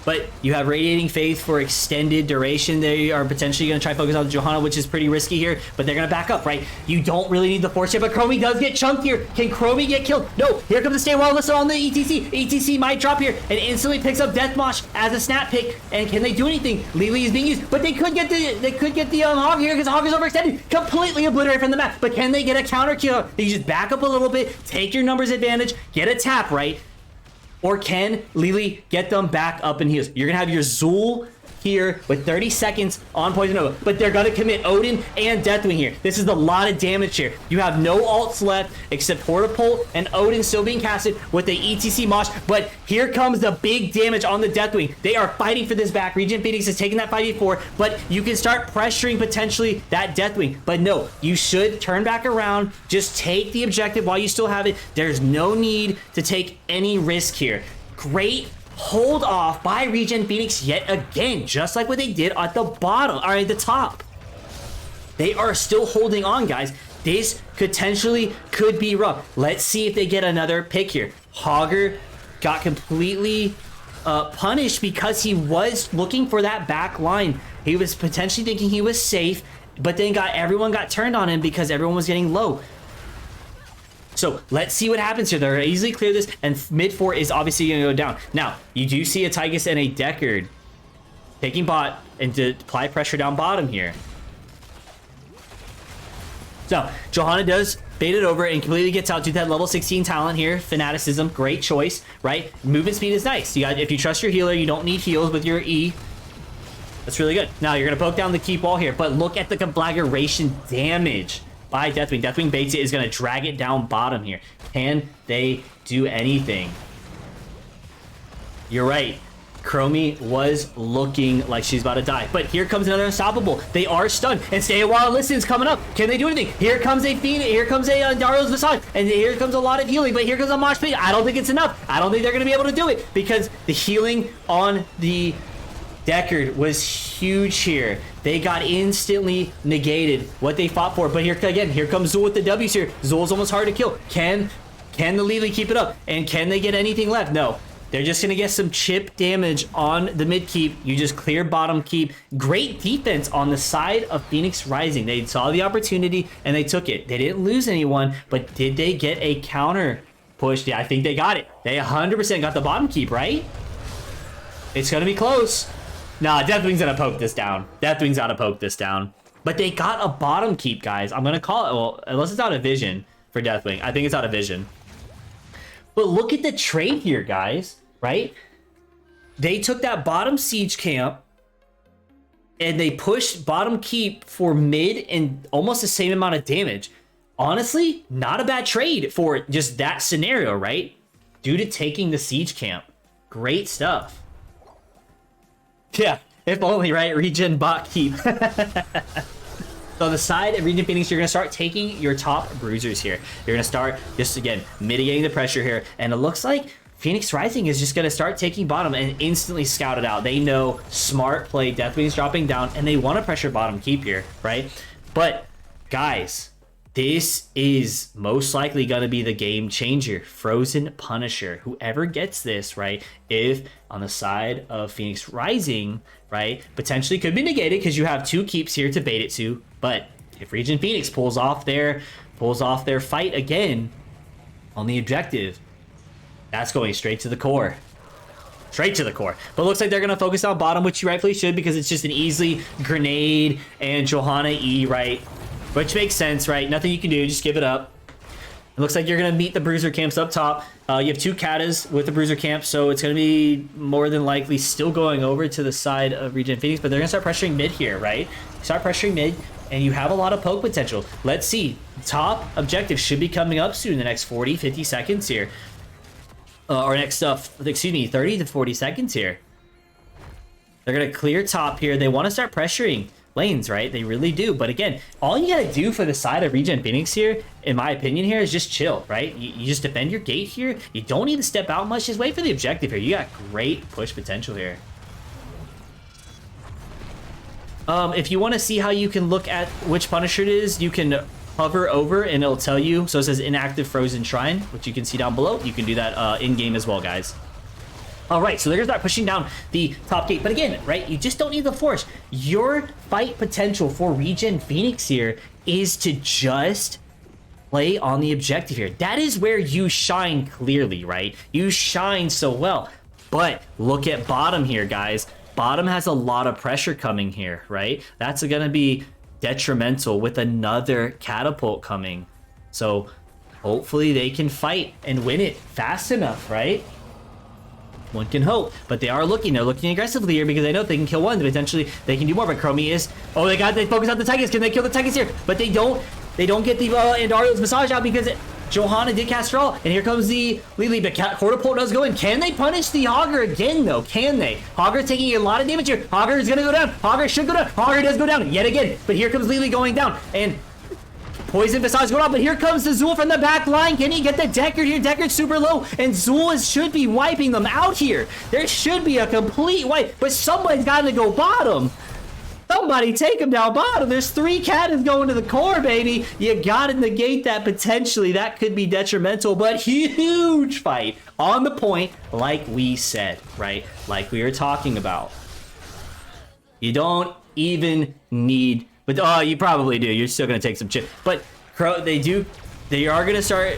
But you have Radiating Faith for extended duration. They are potentially going to try to focus on Johanna, which is pretty risky here. But they're going to back up, right? You don't really need the force yet, but Chromie does get chunked here. Can Chromie get killed? No. Here comes the Stay Wild Listen on the ETC. ETC might drop here and instantly picks up Death Mosh as a snap pick. And can they do anything? Lily is being used, but they could get the Hog here because Hog is overextended. Completely obliterated from the map. But can they get a counter kill? You just back up a little bit, take your numbers advantage, get a tap, right? Or can Lily get them back up in heals? You're going to have your Zul here with 30 seconds on Poison Nova, but they're gonna commit Odin and Deathwing here. This is a lot of damage here. You have no ults left except Portapult and Odin still being casted with the ETC Mosh, but here comes the big damage on the Deathwing. They are fighting for this back. ReGen Phoenix is taking that 5v4, but you can start pressuring potentially that Deathwing, but no, you should turn back around, just take the objective while you still have it. There's no need to take any risk here. Great hold off by ReGen Phoenix yet again, just like what they did at the bottom, or at the top. They are still holding on, guys. This potentially could be rough. Let's see if they get another pick here. Hogger got completely punished because he was looking for that back line. He was potentially thinking he was safe, but then everyone got turned on him because everyone was getting low. So let's see what happens here. They're easily clear this, and mid 4 is obviously going to go down. Now, you do see a Tygus and a Deckard taking bot and to apply pressure down bottom here. So, Johanna does bait it over and completely gets out to that level 16 talent here. Fanaticism, great choice, right? Movement speed is nice. You got, if you trust your healer, you don't need heals with your E. That's really good. Now, you're going to poke down the keep wall here, but look at the conflagration damage by Deathwing. Deathwing baits it, is going to drag it down bottom here. Can they do anything? You're right. Chromie was looking like she's about to die. But here comes another unstoppable. They are stunned. And Stay a While Listen's coming up. Can they do anything? Here comes a Phoenix. Here comes a Dario's Visage. And here comes a lot of healing. But here comes a Mosh Pit. I don't think it's enough. I don't think they're going to be able to do it. Because the healing on the Deckard was huge here. They got instantly negated what they fought for. But here again, here comes Zul with the W's here. Zul's almost hard to kill. Can the Lily keep it up? And can they get anything left? No. They're just going to get some chip damage on the mid keep. You just clear bottom keep. Great defense on the side of Phoenix Rising. They saw the opportunity and they took it. They didn't lose anyone, but did they get a counter push? Yeah, I think they got it. They 100% got the bottom keep, right? It's going to be close. Nah, Deathwing's going to poke this down. Deathwing's got to poke this down. But they got a bottom keep, guys. I'm going to call it, well, unless it's out of vision for Deathwing. I think it's out of vision. But look at the trade here, guys. Right? They took that bottom siege camp and they pushed bottom keep for mid and almost the same amount of damage. Honestly, not a bad trade for just that scenario, right? Due to taking the siege camp. Great stuff. Yeah, if only, right? ReGen bot keep. So on the side of ReGen Phoenix, you're going to start taking your top bruisers here. You're going to start, just again, mitigating the pressure here. And it looks like Phoenix Rising is just going to start taking bottom and instantly scout it out. They know smart play, Deathwing's dropping down, and they want to pressure bottom keep here, right? But, guys, this is most likely going to be the game changer. Frozen Punisher. Whoever gets this, right, if on the side of Phoenix Rising, right, potentially could be negated because you have two keeps here to bait it to. But if ReGen Phoenix pulls off their fight again on the objective, that's going straight to the core. Straight to the core. But it looks like they're going to focus on bottom, which you rightfully should, because it's just an easy grenade and Johanna E, right? Which makes sense, right? Nothing you can do. Just give it up. It looks like you're going to meet the bruiser camps up top. You have two Katas with the bruiser camp, so it's going to be more than likely still going over to the side of ReGen Phoenix, but they're going to start pressuring mid here, right? Start pressuring mid, and you have a lot of poke potential. Let's see. Top objective should be coming up soon in the next 40, 50 seconds here. Or next 30 to 40 seconds here. They're going to clear top here. They want to start pressuring lanes, right? They really do. But again, all you got to do for the side of ReGen Phoenix here, in my opinion here, is just chill, right? You just defend your gate here. You don't need to step out much. Just wait for the objective here. You got great push potential here. If you want to see how you can look at which Punisher it is, you can hover over and it'll tell you. So it says inactive Frozen Shrine, which you can see down below. You can do that in-game as well, guys. All right, so they're going to start pushing down the top gate. But again, right, you just don't need the force. Your fight potential for ReGen Phoenix here is to just play on the objective here. That is where you shine clearly, right? You shine so well. But look at bottom here, guys. Bottom has a lot of pressure coming here, right? That's going to be detrimental with another catapult coming. So hopefully they can fight and win it fast enough, right? One can hope, but they are looking. They're looking aggressively here because they know if they can kill one, potentially they can do more. But Chromie is. Oh, they focus on the Tigers. Can they kill the Tigers here? But they don't. They don't get the Andario's Massage out because Johanna did cast Straw. And here comes the Lily. But Hortapult does go in. Can they punish the Hogger again, though? Can they? Hogger taking a lot of damage here. Hogger is going to go down. Hogger should go down. Hogger does go down yet again. But here comes Lily going down. And Poison Visage going on, but here comes the Zool from the back line. Can he get the Deckard here? Deckard's super low, and Zool should be wiping them out here. There should be a complete wipe, but somebody's got to go bottom. Somebody take him down bottom. There's 3 cannons going to the core, baby. You got to negate that potentially. That could be detrimental, but huge fight on the point, like we said, right? Like we were talking about. You don't even need... But you probably do. You're still gonna take some chip. But they are gonna start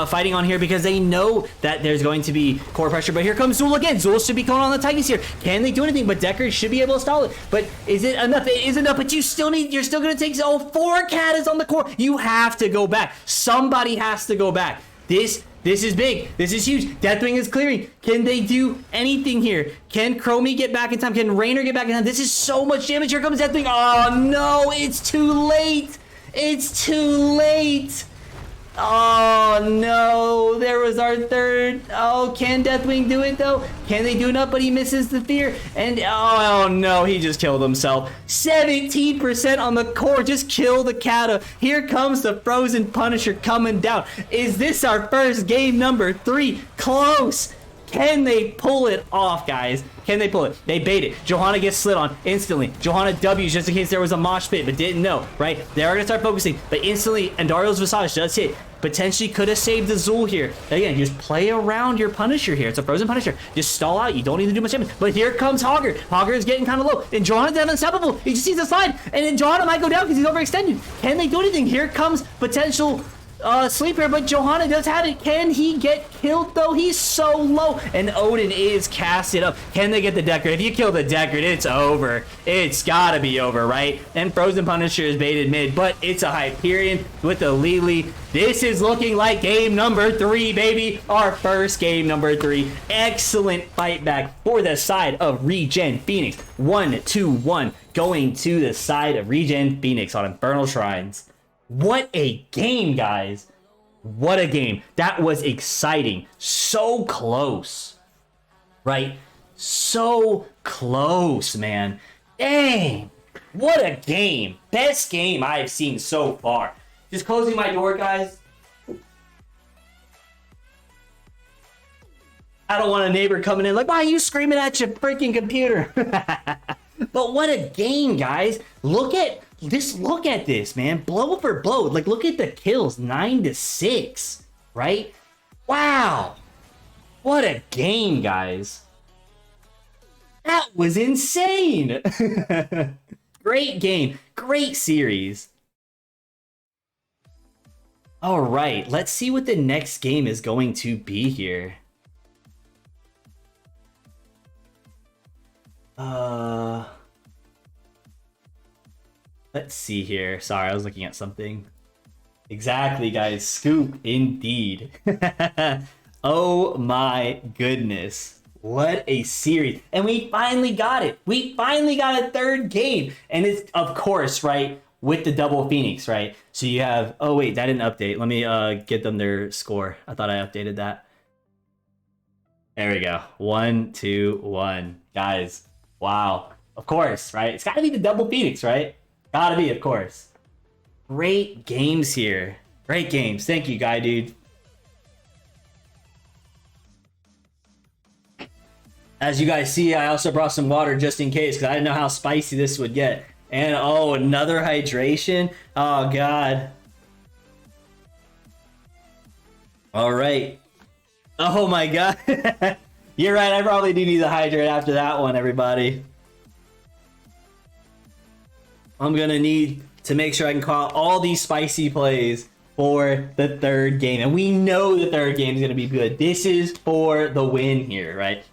fighting on here because they know that there's going to be core pressure. But here comes Zool again. Zool should be going on the Tigers here. Can they do anything? But Deckard should be able to stall it. But is it enough? It is enough. But you're still gonna take 4 Catas on the core. You have to go back. Somebody has to go back. This is big. This is huge. Deathwing is clearing. Can they do anything here? Can Chromie get back in time? Can Raynor get back in time? This is so much damage. Here comes Deathwing. Oh, no. It's too late. It's too late. Oh, no. There was our third. Oh, can Deathwing do it, though? Can they do enough? But he misses the fear. And, oh, no. He just killed himself. 17% on the core. Just kill the Kata. Here comes the Frozen Punisher coming down. Is this our first game number 3? Close. Can they pull it off, guys? Can they pull it? They bait it. Johanna gets slid on instantly. Johanna W's just in case there was a mosh pit, but didn't know, right? They are going to start focusing, but instantly, Andario's Visage does hit. Potentially could have saved the Zool here. Again, just play around your Punisher here. It's a Frozen Punisher. Just stall out. You don't need to do much damage. But here comes Hogger. Hogger is getting kind of low. And Johanna's unstoppable. He just sees the slide. And then Johanna might go down because he's overextended. Can they do anything? Here comes potential... sleeper, but Johanna does have it. Can he get killed though? He's so low, and Odin is casted up. Can they get the Deckard? If you kill the Deckard, it's over. It's gotta be over, right? And Frozen Punisher is baited mid, but it's a Hyperion with the Lily. This is looking like game number 3, baby. Our first game number 3. Excellent fight back for the side of ReGen Phoenix. 1-2-1 going to the side of ReGen Phoenix on Infernal Shrines. What a game, guys. What a game. That was exciting. So close. Right? So close, man. Dang. What a game. Best game I've seen so far. Just closing my door, guys. I don't want a neighbor coming in like, why are you screaming at your freaking computer? But what a game, guys. Look at this, man. Blow for blow. Like, look at the kills. 9-6, right? Wow. What a game, guys. That was insane. Great game. Great series. All right. Let's see what the next game is going to be here. Let's see here. Sorry, I was looking at something. Exactly, guys. Scoop indeed. Oh my goodness. What a series. And we finally got it. We finally got a third game. And it's, of course, right, with the double Phoenix, right? So you have... Oh, wait, that didn't update. Let me get them their score. I thought I updated that. There we go. 1-2-1. Guys, wow. Of course, right? It's got to be the double Phoenix, right? Gotta be, of course. Great games here. Great games. Thank you, guy, dude. As you guys see, I also brought some water just in case, because I didn't know how spicy this would get. And, oh, another hydration. Oh, God. All right. Oh, my God. You're right. I probably do need to hydrate after that one, everybody. I'm going to need to make sure I can call all these spicy plays for the third game. And we know the third game is going to be good. This is for the win here, right?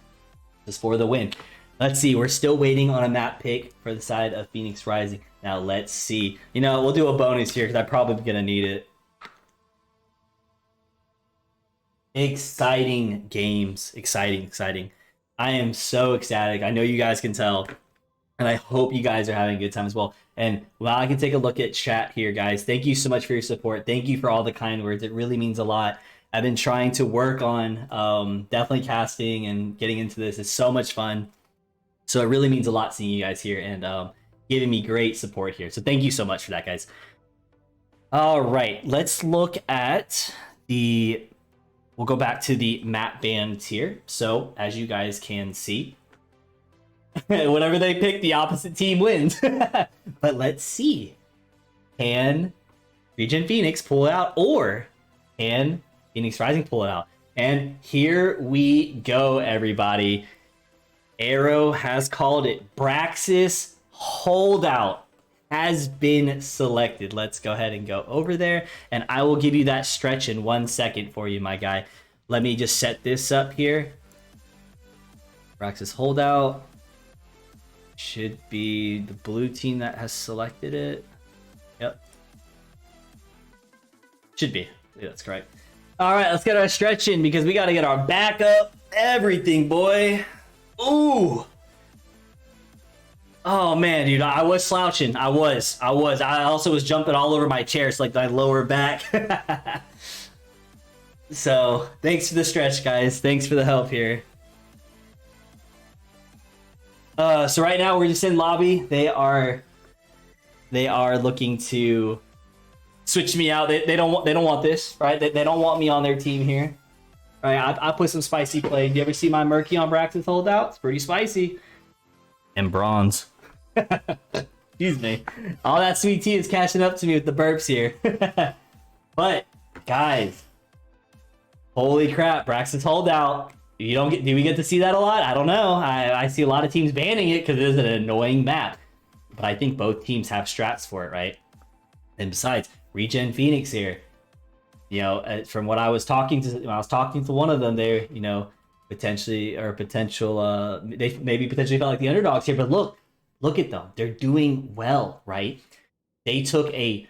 This is for the win. Let's see. We're still waiting on a map pick for the side of Phoenix Rising. Now, let's see. You know, we'll do a bonus here because I'm probably going to need it. Exciting games. Exciting. I am so ecstatic. I know you guys can tell, and I hope you guys are having a good time as well. And while I can take a look at chat here, guys, thank you so much for your support. Thank you for all the kind words. It really means a lot. I've been trying to work on definitely casting and getting into this. It's so much fun. So it really means a lot seeing you guys here and giving me great support here. So thank you so much for that, guys. All right, let's look at the... We'll go back to the map bands here. So as you guys can see, whenever they pick, the opposite team wins. But let's see. Can ReGen Phoenix pull it out, or can Phoenix Rising pull it out? And here we go, everybody. Arrow has called it. Braxis Holdout has been selected. Let's go ahead and go over there, and I will give you that stretch in 1 second for you, my guy. Let me just set this up here. Braxis Holdout should be the blue team that has selected it. Yep. Should be. Yeah, that's correct. All right, let's get our stretch in because we got to get our backup. Everything, boy. Ooh. Oh, man, dude. I was slouching. I was. I also was jumping all over my chairs, like my lower back. So, thanks for the stretch, guys. Thanks for the help here. So right now we're just in lobby. They are looking to switch me out. They don't want this, right? They don't want me on their team here. All right, I put some spicy play. Do you ever see my Murky on Braxis Holdout? It's pretty spicy. And bronze. Excuse me. All that sweet tea is catching up to me with the burps here. But guys, holy crap, Braxis Holdout. Do we get to see that a lot? I don't know. I see a lot of teams banning it because it is an annoying map. But I think both teams have strats for it, right? And besides, ReGen Phoenix here. You know, from what I was talking to, when I was talking to one of them, they're, you know, they potentially potentially felt like the underdogs here. But look at them. They're doing well, right? They took a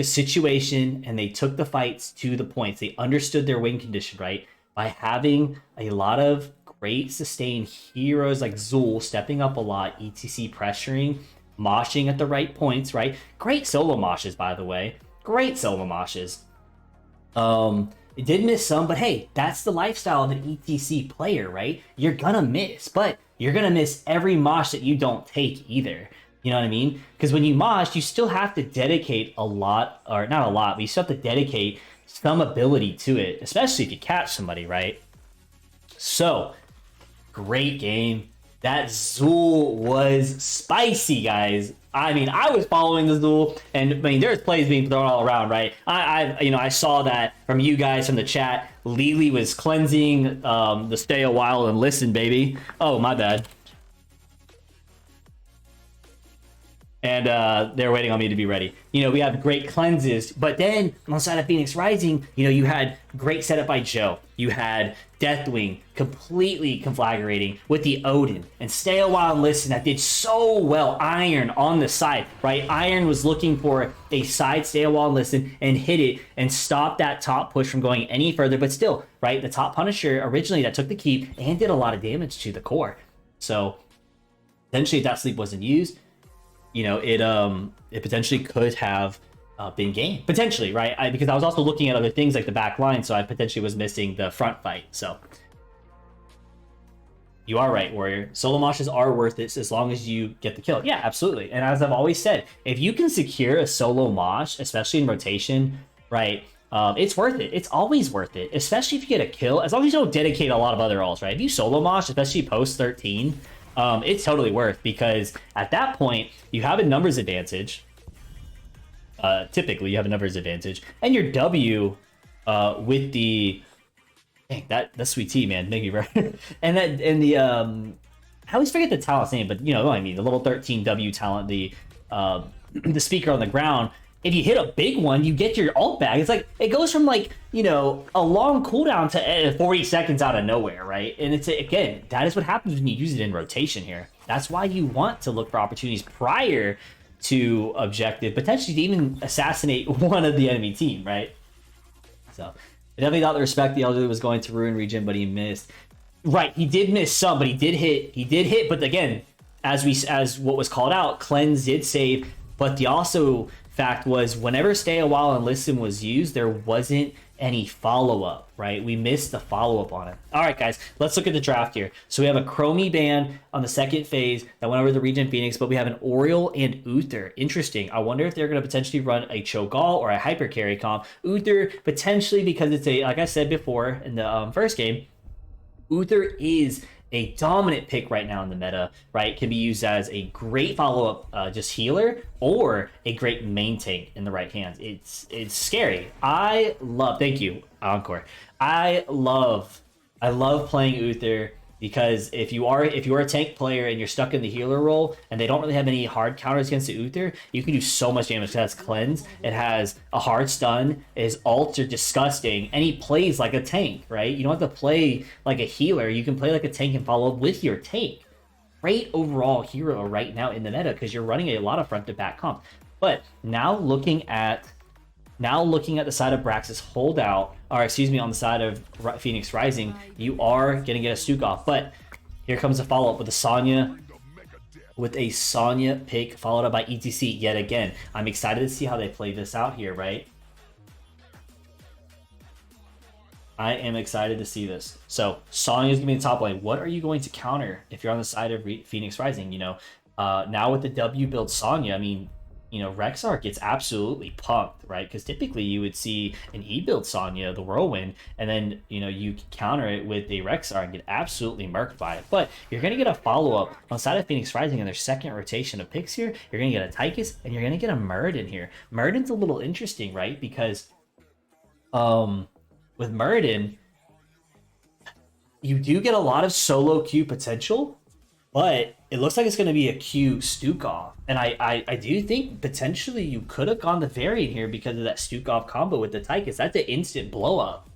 situation and they took the fights to the points. They understood their win condition, right? By having a lot of great sustained heroes like Zul stepping up a lot, ETC pressuring, moshing at the right points, right? Great solo moshes, by the way. Great solo moshes. It did miss some, but hey, that's the lifestyle of an ETC player, right? You're gonna miss, but you're gonna miss every mosh that you don't take either. You know what I mean? Because when you mosh, you still have to dedicate a lot, or not a lot, but you still have to dedicate some ability to it, especially if you catch somebody, right? So, great game. That Zul was spicy, guys. I mean, I was following the Zul, and I mean, there's plays being thrown all around, right? I saw that from you guys from the chat. Lily was cleansing the stay a while and listen, baby. Oh, my bad. And they're waiting on me to be ready. You know, we have great cleanses, but then on the side of Phoenix Rising, you know, you had great setup by Joe. You had Deathwing completely conflagrating with the Odin, and Stay a While and Listen that did so well. Iron on the side, right? Iron was looking for a side Stay a While and Listen and hit it and stop that top push from going any further, but still, right? The top Punisher originally that took the keep and did a lot of damage to the core. So potentially if that sleep wasn't used, you know, it potentially could have been gained. Potentially, right? Because I was also looking at other things like the back line, so I potentially was missing the front fight. So you are right, Warrior. Solo moshes are worth it as long as you get the kill. Yeah, absolutely. And as I've always said, if you can secure a solo mosh, especially in rotation, right, it's worth it. It's always worth it, especially if you get a kill, as long as you don't dedicate a lot of other ults, right? If you solo mosh, especially post 13, it's totally worth, because at that point you have a numbers advantage. Typically you have a numbers advantage, and your W with the that's sweet tea, man. Thank you, bro. and the I always forget the talent's name, but you know what I mean, the level 13 W talent, the speaker on the ground. If you hit a big one, you get your ult back. It's like, it goes from like, you know, a long cooldown to 40 seconds out of nowhere, right? And it's, again, that is what happens when you use it in rotation here. That's why you want to look for opportunities prior to objective, potentially to even assassinate one of the enemy team, right? So, I definitely thought the respect the Elderly was going to ruin ReGen, but he missed. Right, he did miss some, but he did hit. He did hit, but again, as what was called out, cleanse did save. But the also fact was, whenever stay a while and listen was used, there wasn't any follow up. Right, we missed the follow up on it. All right, guys, let's look at the draft here. So we have a Chromie ban on the second phase that went over the ReGen Phoenix, but we have an Oriole and Uther. Interesting. I wonder if they're going to potentially run a Cho'Gall or a Hyper Carry comp. Uther potentially because it's a, like I said before in the first game, Uther is a dominant pick right now in the meta, right? Can be used as a great follow-up just healer or a great main tank in the right hands. It's scary. I love, thank you, Encore. I love playing Uther because if you are a tank player and you're stuck in the healer role and they don't really have any hard counters against the Uther, you can do so much damage. It has cleanse, it has a hard stun, his ults are disgusting, and he plays like a tank, right? You don't have to play like a healer, you can play like a tank and follow up with your tank. Great overall hero right now in the meta because you're running a lot of front to back comp. But now looking at the side of Brax's holdout, or excuse me, on the side of Phoenix Rising, you are going to get a Stukov. But here comes a follow-up with a Sonya pick followed up by ETC yet again. I'm excited to see how they play this out here, right? I am excited to see this. So Sonya's going to be in the top lane. What are you going to counter if you're on the side of Phoenix Rising? You know, now with the W build Sonya, I mean, you know, Rexar gets absolutely punked, right? Because typically you would see an E-build Sonya, the Whirlwind, and then, you know, you counter it with a Rexar and get absolutely murked by it. But you're going to get a follow-up on the side of Phoenix Rising in their second rotation of picks here. You're going to get a Tychus, and you're going to get a Muradin here. Muradin's a little interesting, right? Because with Muradin, you do get a lot of solo queue potential, but it looks like it's going to be a Q Stukov. And I do think potentially you could have gone the variant here because of that Stukov combo with the Tychus. That's an instant blow up.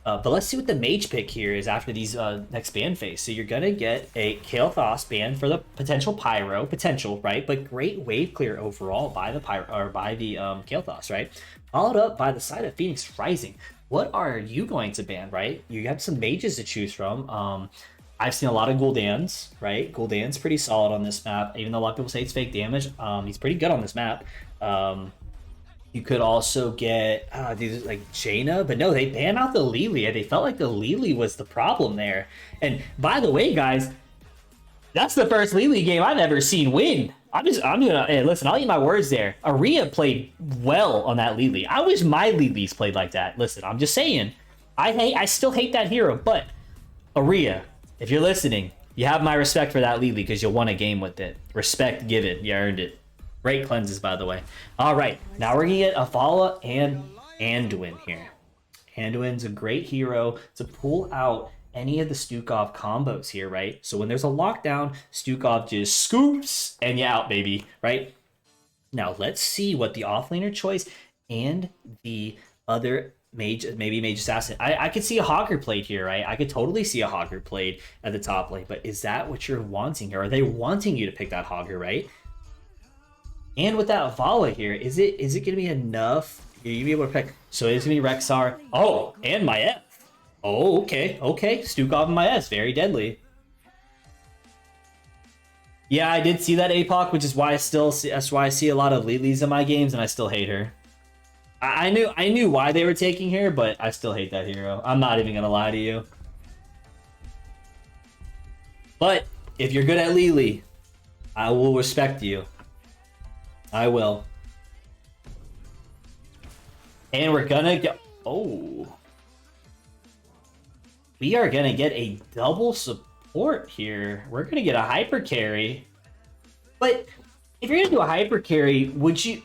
But let's see what the mage pick here is after these next ban phase. So you're going to get a Kael'thas ban for the potential Pyro. Potential, right? But great wave clear overall by the Pyro, or by the Kael'thas, right? Followed up by the side of Phoenix Rising. What are you going to ban, right? You have some mages to choose from. I've seen a lot of Gul'dan's, right? Gul'dan's pretty solid on this map, even though a lot of people say it's fake damage. He's pretty good on this map. You could also get these like Jaina, but no, they banned out the Lily. They felt like the Lily was the problem there. And by the way, guys, that's the first Lily game I've ever seen win. I'm gonna hey, listen. I'll eat my words there. Aria played well on that Lily. I wish my Lilies played like that. Listen, I'm just saying. I still hate that hero, but Aria, if you're listening, you have my respect for that Lily because you won a game with it. Respect given. You earned it. Great cleanses, by the way. All right, now we're going to get Avala and Anduin here. Anduin's a great hero to pull out any of the Stukov combos here, right? So when there's a lockdown, Stukov just scoops and you out, baby, right? Now let's see what the offlaner choice and the other mage, maybe mage assassin. I could see a Hogger played here, right? I could totally see a Hogger played at the top lane, but is that what you're wanting here? Are they wanting you to pick that Hogger, right? And with that Avala here, is it going to be enough? You'll be able to pick. So it's going to be Rexar. Oh, and Maiev. Oh, okay. Stukov and Maiev, very deadly. Yeah, I did see that APOC, which is why that's why I see a lot of Lilies in my games, and I still hate her. I knew why they were taking her, but I still hate that hero. I'm not even gonna lie to you. But if you're good at Lily, I will respect you. I will. And we're gonna get... Oh. We are gonna get a double support here. We're gonna get a hyper carry. But if you're gonna do a hyper carry, would you...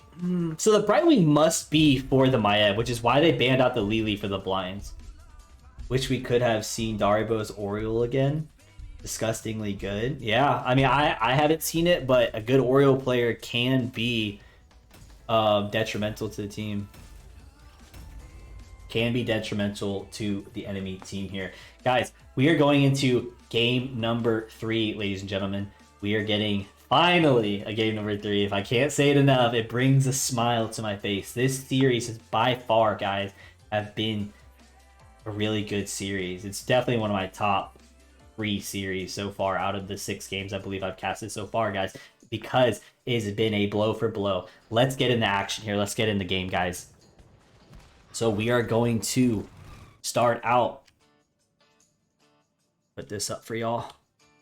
So the Brightwing must be for the Maiev, which is why they banned out the Lily for the blinds. Wish we could have seen Daribo's Oriole again. Disgustingly good. Yeah, I mean, I haven't seen it, but a good Oriole player can be detrimental to the team. Can be detrimental to the enemy team here. Guys, we are going into game number 3, ladies and gentlemen. We are getting... finally, a game number 3. If I can't say it enough, it brings a smile to my face. This series has by far, guys, have been a really good series. It's definitely one of my top 3 series so far out of the 6 games I believe I've casted so far, guys, because it has been a blow for blow. Let's get into action here. Let's get in the game, guys. So we are going to start out. Put this up for y'all.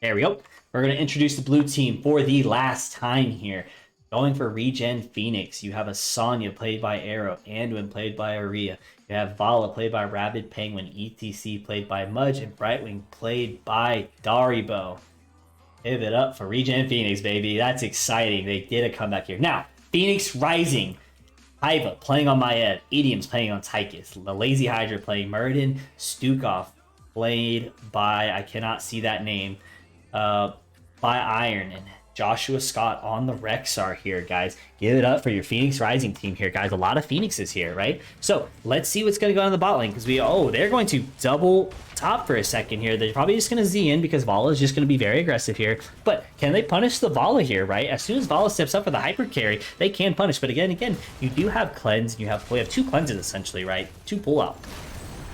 There we go. We're going to introduce the blue team for the last time here. Going for ReGen Phoenix, you have a Sonya played by Arrow, Anduin played by Aria. You have Vala played by Rabid Penguin, ETC played by Mudge, and Brightwing played by Daribo. Give it up for ReGen Phoenix, baby. That's exciting. They did a comeback here. Now, Phoenix Rising. Iva playing on Maiev. Idiom's playing on Tychus. The Lazy Hydra playing Muradin. Stukov played by, I cannot see that name, by Iron. And Joshua Scott on the Rexar here, guys. Give it up for your Phoenix Rising team here, guys. A lot of Phoenixes here, right? So let's see what's going to go on the bot lane, because they're going to double top for a second here. They're probably just going to Z in because Vala is just going to be very aggressive here. But can they punish the Vala here, right? As soon as Vala steps up for the hyper carry, they can punish. But again, you do have cleanse. We have 2 cleanses essentially, right? 2 pull out.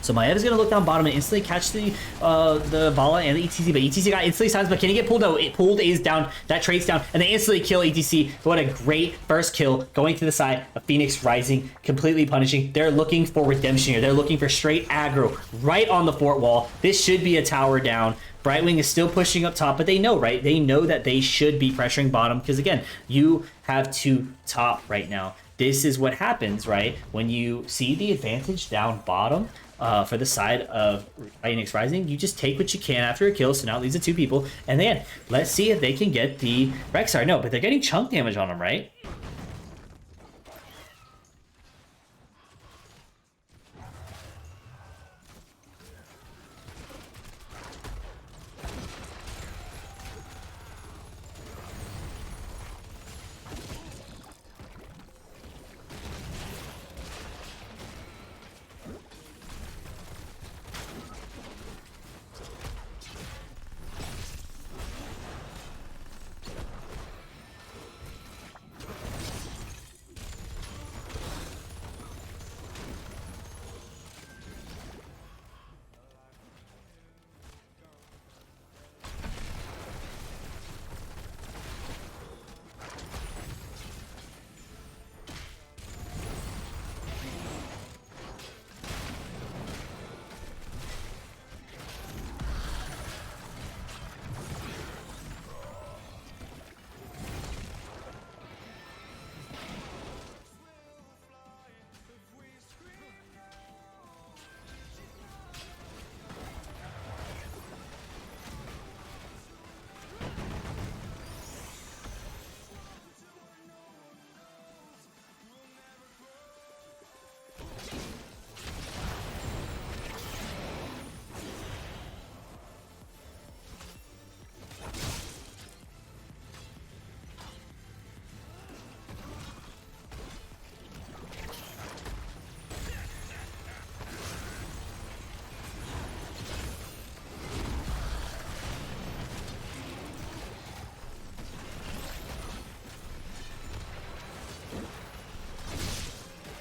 So Maiev is going to look down bottom and instantly catch the Vala and the ETC, but ETC got instantly silenced, but can he get pulled? No, it pulled is down, that trade's down, and they instantly kill ETC. What a great first kill, going to the side of Phoenix Rising, completely punishing. They're looking for redemption here. They're looking for straight aggro right on the fort wall. This should be a tower down. Brightwing is still pushing up top, but they know, right? They know that they should be pressuring bottom, because again, you have 2 top right now. This is what happens, right? When you see the advantage down bottom, for the side of Phoenix Rising, you just take what you can after a kill. So now it leaves the 2 people. And then let's see if they can get the Rexar. No, but they're getting chunk damage on them, right?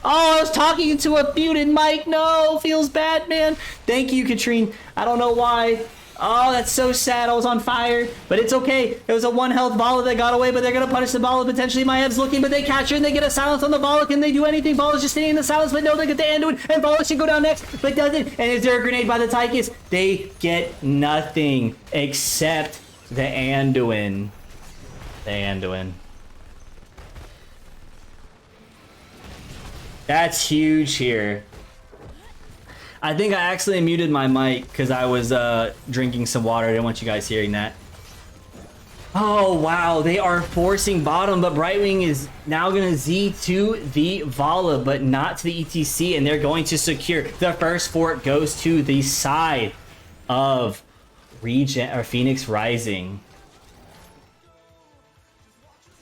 Oh, I was talking into a muted mic. No, feels bad, man. Thank you, Katrine. I don't know why. Oh, that's so sad. I was on fire, but it's okay. It was a 1 health Vala that got away, but they're going to punish the Vala. Potentially, Maev's looking, but they catch her, and they get a silence on the Vala. Can they do anything? Vala's just staying in the silence, but no, they get the Anduin, and Vala should go down next, but doesn't. And is there a grenade by the Tychus? They get nothing except the Anduin. The Anduin. That's huge here. I think I accidentally muted my mic because I was drinking some water. I didn't want you guys hearing that. Oh, wow. They are forcing bottom, but Brightwing is now going to Z to the Vala, but not to the ETC, and they're going to secure. The first fort goes to the side of ReGen or Phoenix Rising.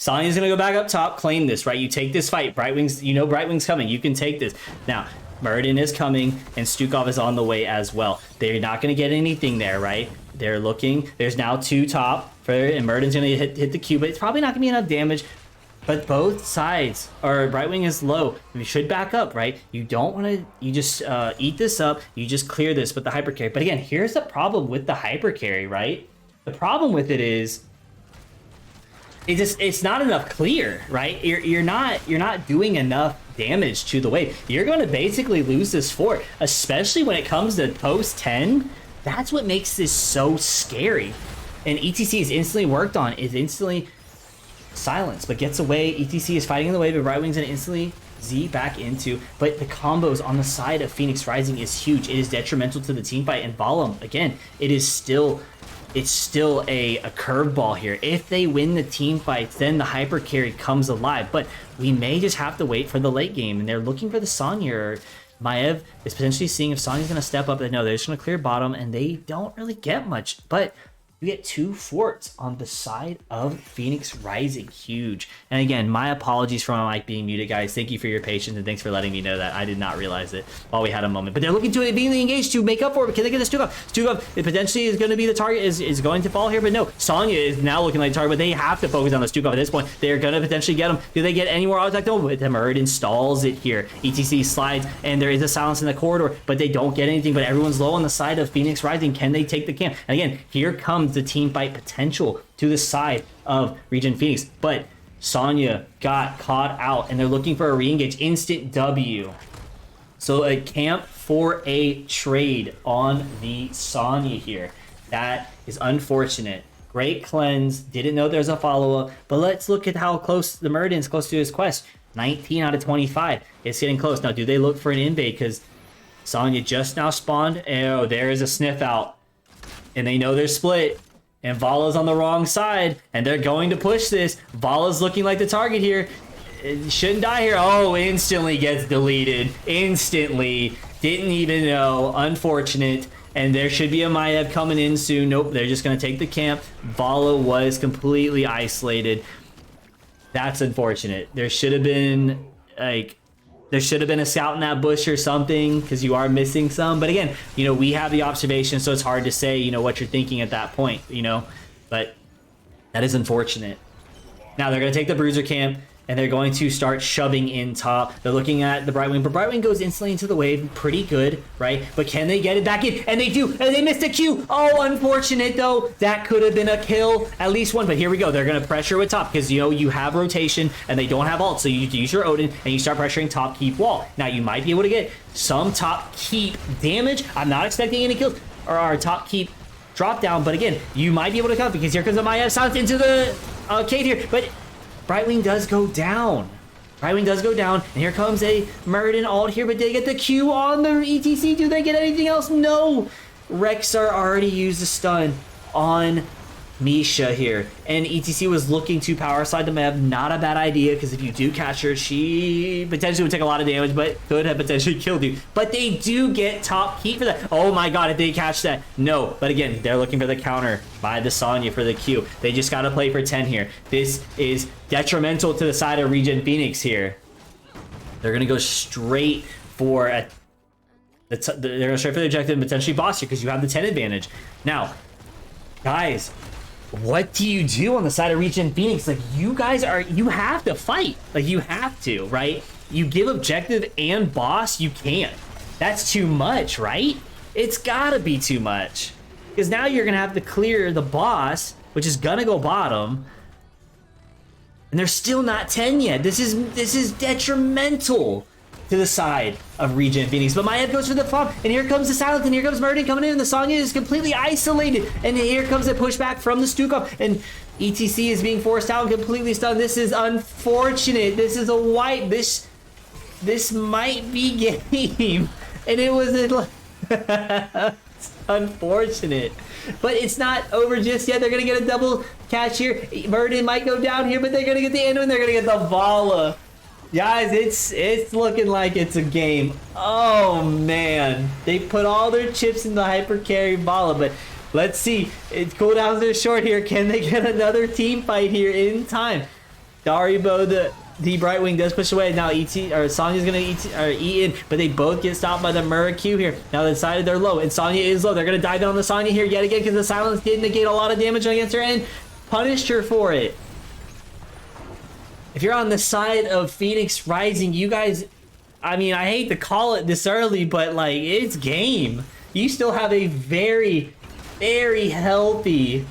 Sonya's gonna go back up top, claim this, right? You take this fight. Brightwing's, you know Brightwing's coming. You can take this. Now, Muradin is coming, and Stukov is on the way as well. They're not gonna get anything there, right? They're looking. There's now 2 top, and Muradin's gonna hit the Q, but it's probably not gonna be enough damage. But both sides, or Brightwing is low. You should back up, right? You don't want to, you just eat this up. You just clear this with the hyper carry. But again, here's the problem with the hyper carry, right? The problem with it is, it's not enough clear, right? You're not doing enough damage to the wave. You're going to basically lose this fort, especially when it comes to post 10. That's what makes this so scary. And ETC is instantly worked on, is instantly silenced, but gets away. ETC is fighting in the wave, but Brightwing's gonna instantly Z back into. But the combos on the side of Phoenix Rising is huge. It is detrimental to the team fight. And Balam, again, it's still a curveball here. If they win the team fights, then the hyper carry comes alive. But we may just have to wait for the late game, and they're looking for the Sonya. Or Maev is potentially seeing if Sonya's gonna step up. They know they're just gonna clear bottom, and they don't really get much. But you get 2 forts on the side of Phoenix Rising. Huge. And again, my apologies for my mic being muted, guys. Thank you for your patience, and thanks for letting me know that. I did not realize it while we had a moment. But they're looking to immediately engage to make up for it. Can they get the Stukov? Stukov, it potentially is going to be the target, is going to fall here, but no. Sonya is now looking like the target, but they have to focus on the Stukov at this point. They're going to potentially get him. Do they get any more auto attack? No, but the Murd installs it here. ETC slides, and there is a silence in the corridor, but they don't get anything. But everyone's low on the side of Phoenix Rising. Can they take the camp? And again, here comes the team fight potential to the side of ReGen Phoenix, but Sonya got caught out, and they're looking for a re-engage. Instant W. So a camp for a trade on the Sonya here. That is unfortunate. Great cleanse. Didn't know there's a follow-up, but let's look at how close the Murden's close to his quest. 19 out of 25. It's getting close. Now, do they look for an invade? Because Sonya just now spawned. Oh, there is a sniff out. And they know they're split. And Vala's on the wrong side, and they're going to push this. Vala's looking like the target here. It shouldn't die here. Oh, instantly gets deleted. Instantly. Didn't even know. Unfortunate. And there should be a Maev coming in soon. Nope, they're just going to take the camp. Vala was completely isolated. That's unfortunate. There should have been, there should have been a scout in that bush or something, because you are missing some. But again, we have the observation, so it's hard to say, what you're thinking at that point, But that is unfortunate. Now they're going to take the Bruiser camp, and they're going to start shoving in top. They're looking at the Brightwing, but Brightwing goes instantly into the wave. Pretty good, right? But can they get it back in? And they do, and they missed a Q. Oh, unfortunate, though. That could have been a kill, at least one. But here we go. They're going to pressure with top, because, you have rotation, and they don't have ult. So you use your Odin, and you start pressuring top keep wall. Now, you might be able to get some top keep damage. I'm not expecting any kills, or our top keep drop down. But again, you might be able to come, because here comes the Maya silence into the cave here. But Brightwing does go down. Brightwing does go down, and here comes a Murden ult here, but they get the Q on the ETC. Do they get anything else? No. Rexar already used a stun on Misha here, and ETC was looking to power slide the map. Not a bad idea, because if you do catch her, she potentially would take a lot of damage, but could have potentially killed you. But they do get top heat for that. Oh my god, if they catch that. No, but again, they're looking for the counter by the Sonya for the Q. They just got to play for 10 here. This is detrimental to the side of ReGen Phoenix here. They're going to go straight for they're going to go straight for the objective and potentially boss here, because you have the 10 advantage. Now, guys, what do you do on the side of ReGen Phoenix? You have to fight. You have to, right? You give objective and boss, you can't. That's too much, right? It's gotta be too much. Because now you're gonna have to clear the boss, which is gonna go bottom. And they're still not 10 yet. This is detrimental to the side of ReGen Phoenix. But Maev goes for the farm, and here comes the silence, and here comes Murden coming in, and the Sonya is completely isolated. And here comes a pushback from the Stukov, and ETC is being forced out and completely stunned. This is unfortunate. This is a wipe. This might be game. And it was unfortunate. But it's not over just yet. They're going to get a double catch here. Murden might go down here, but they're going to get the end, and they're going to get the Vala. Guys, it's looking like it's a game. Oh man, they put all their chips in the hyper carry Vala, but let's see. It's cooldowns are short here. Can they get another team fight here in time? Daribo, the Brightwing does push away. Now Sonya's gonna eat in, but they both get stopped by the Murq here. Now they decided they're low, and Sonya is low. They're gonna dive down on the Sonya here yet again, because the silence did negate a lot of damage against her and punished her for it. if you're on the side of Phoenix Rising, you guys, I mean, I hate to call it this early, but like, it's game. You still have a very, very healthy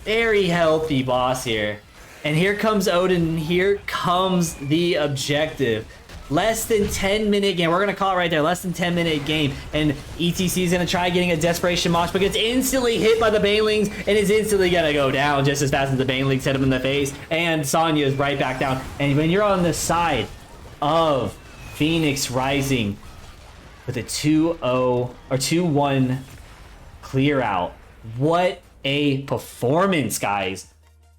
boss here. And here comes Odin, and here comes the objective. Less than 10-minute game. We're going to call it right there. Less than 10-minute game. And ETC is going to try getting a Desperation Mosh, but gets instantly hit by the Banelings and is instantly going to go down just as fast as the Banelings hit him in the face. And Sonya is right back down. And when you're on the side of Phoenix Rising with a 2-0 or 2-1 clear out, what a performance, guys.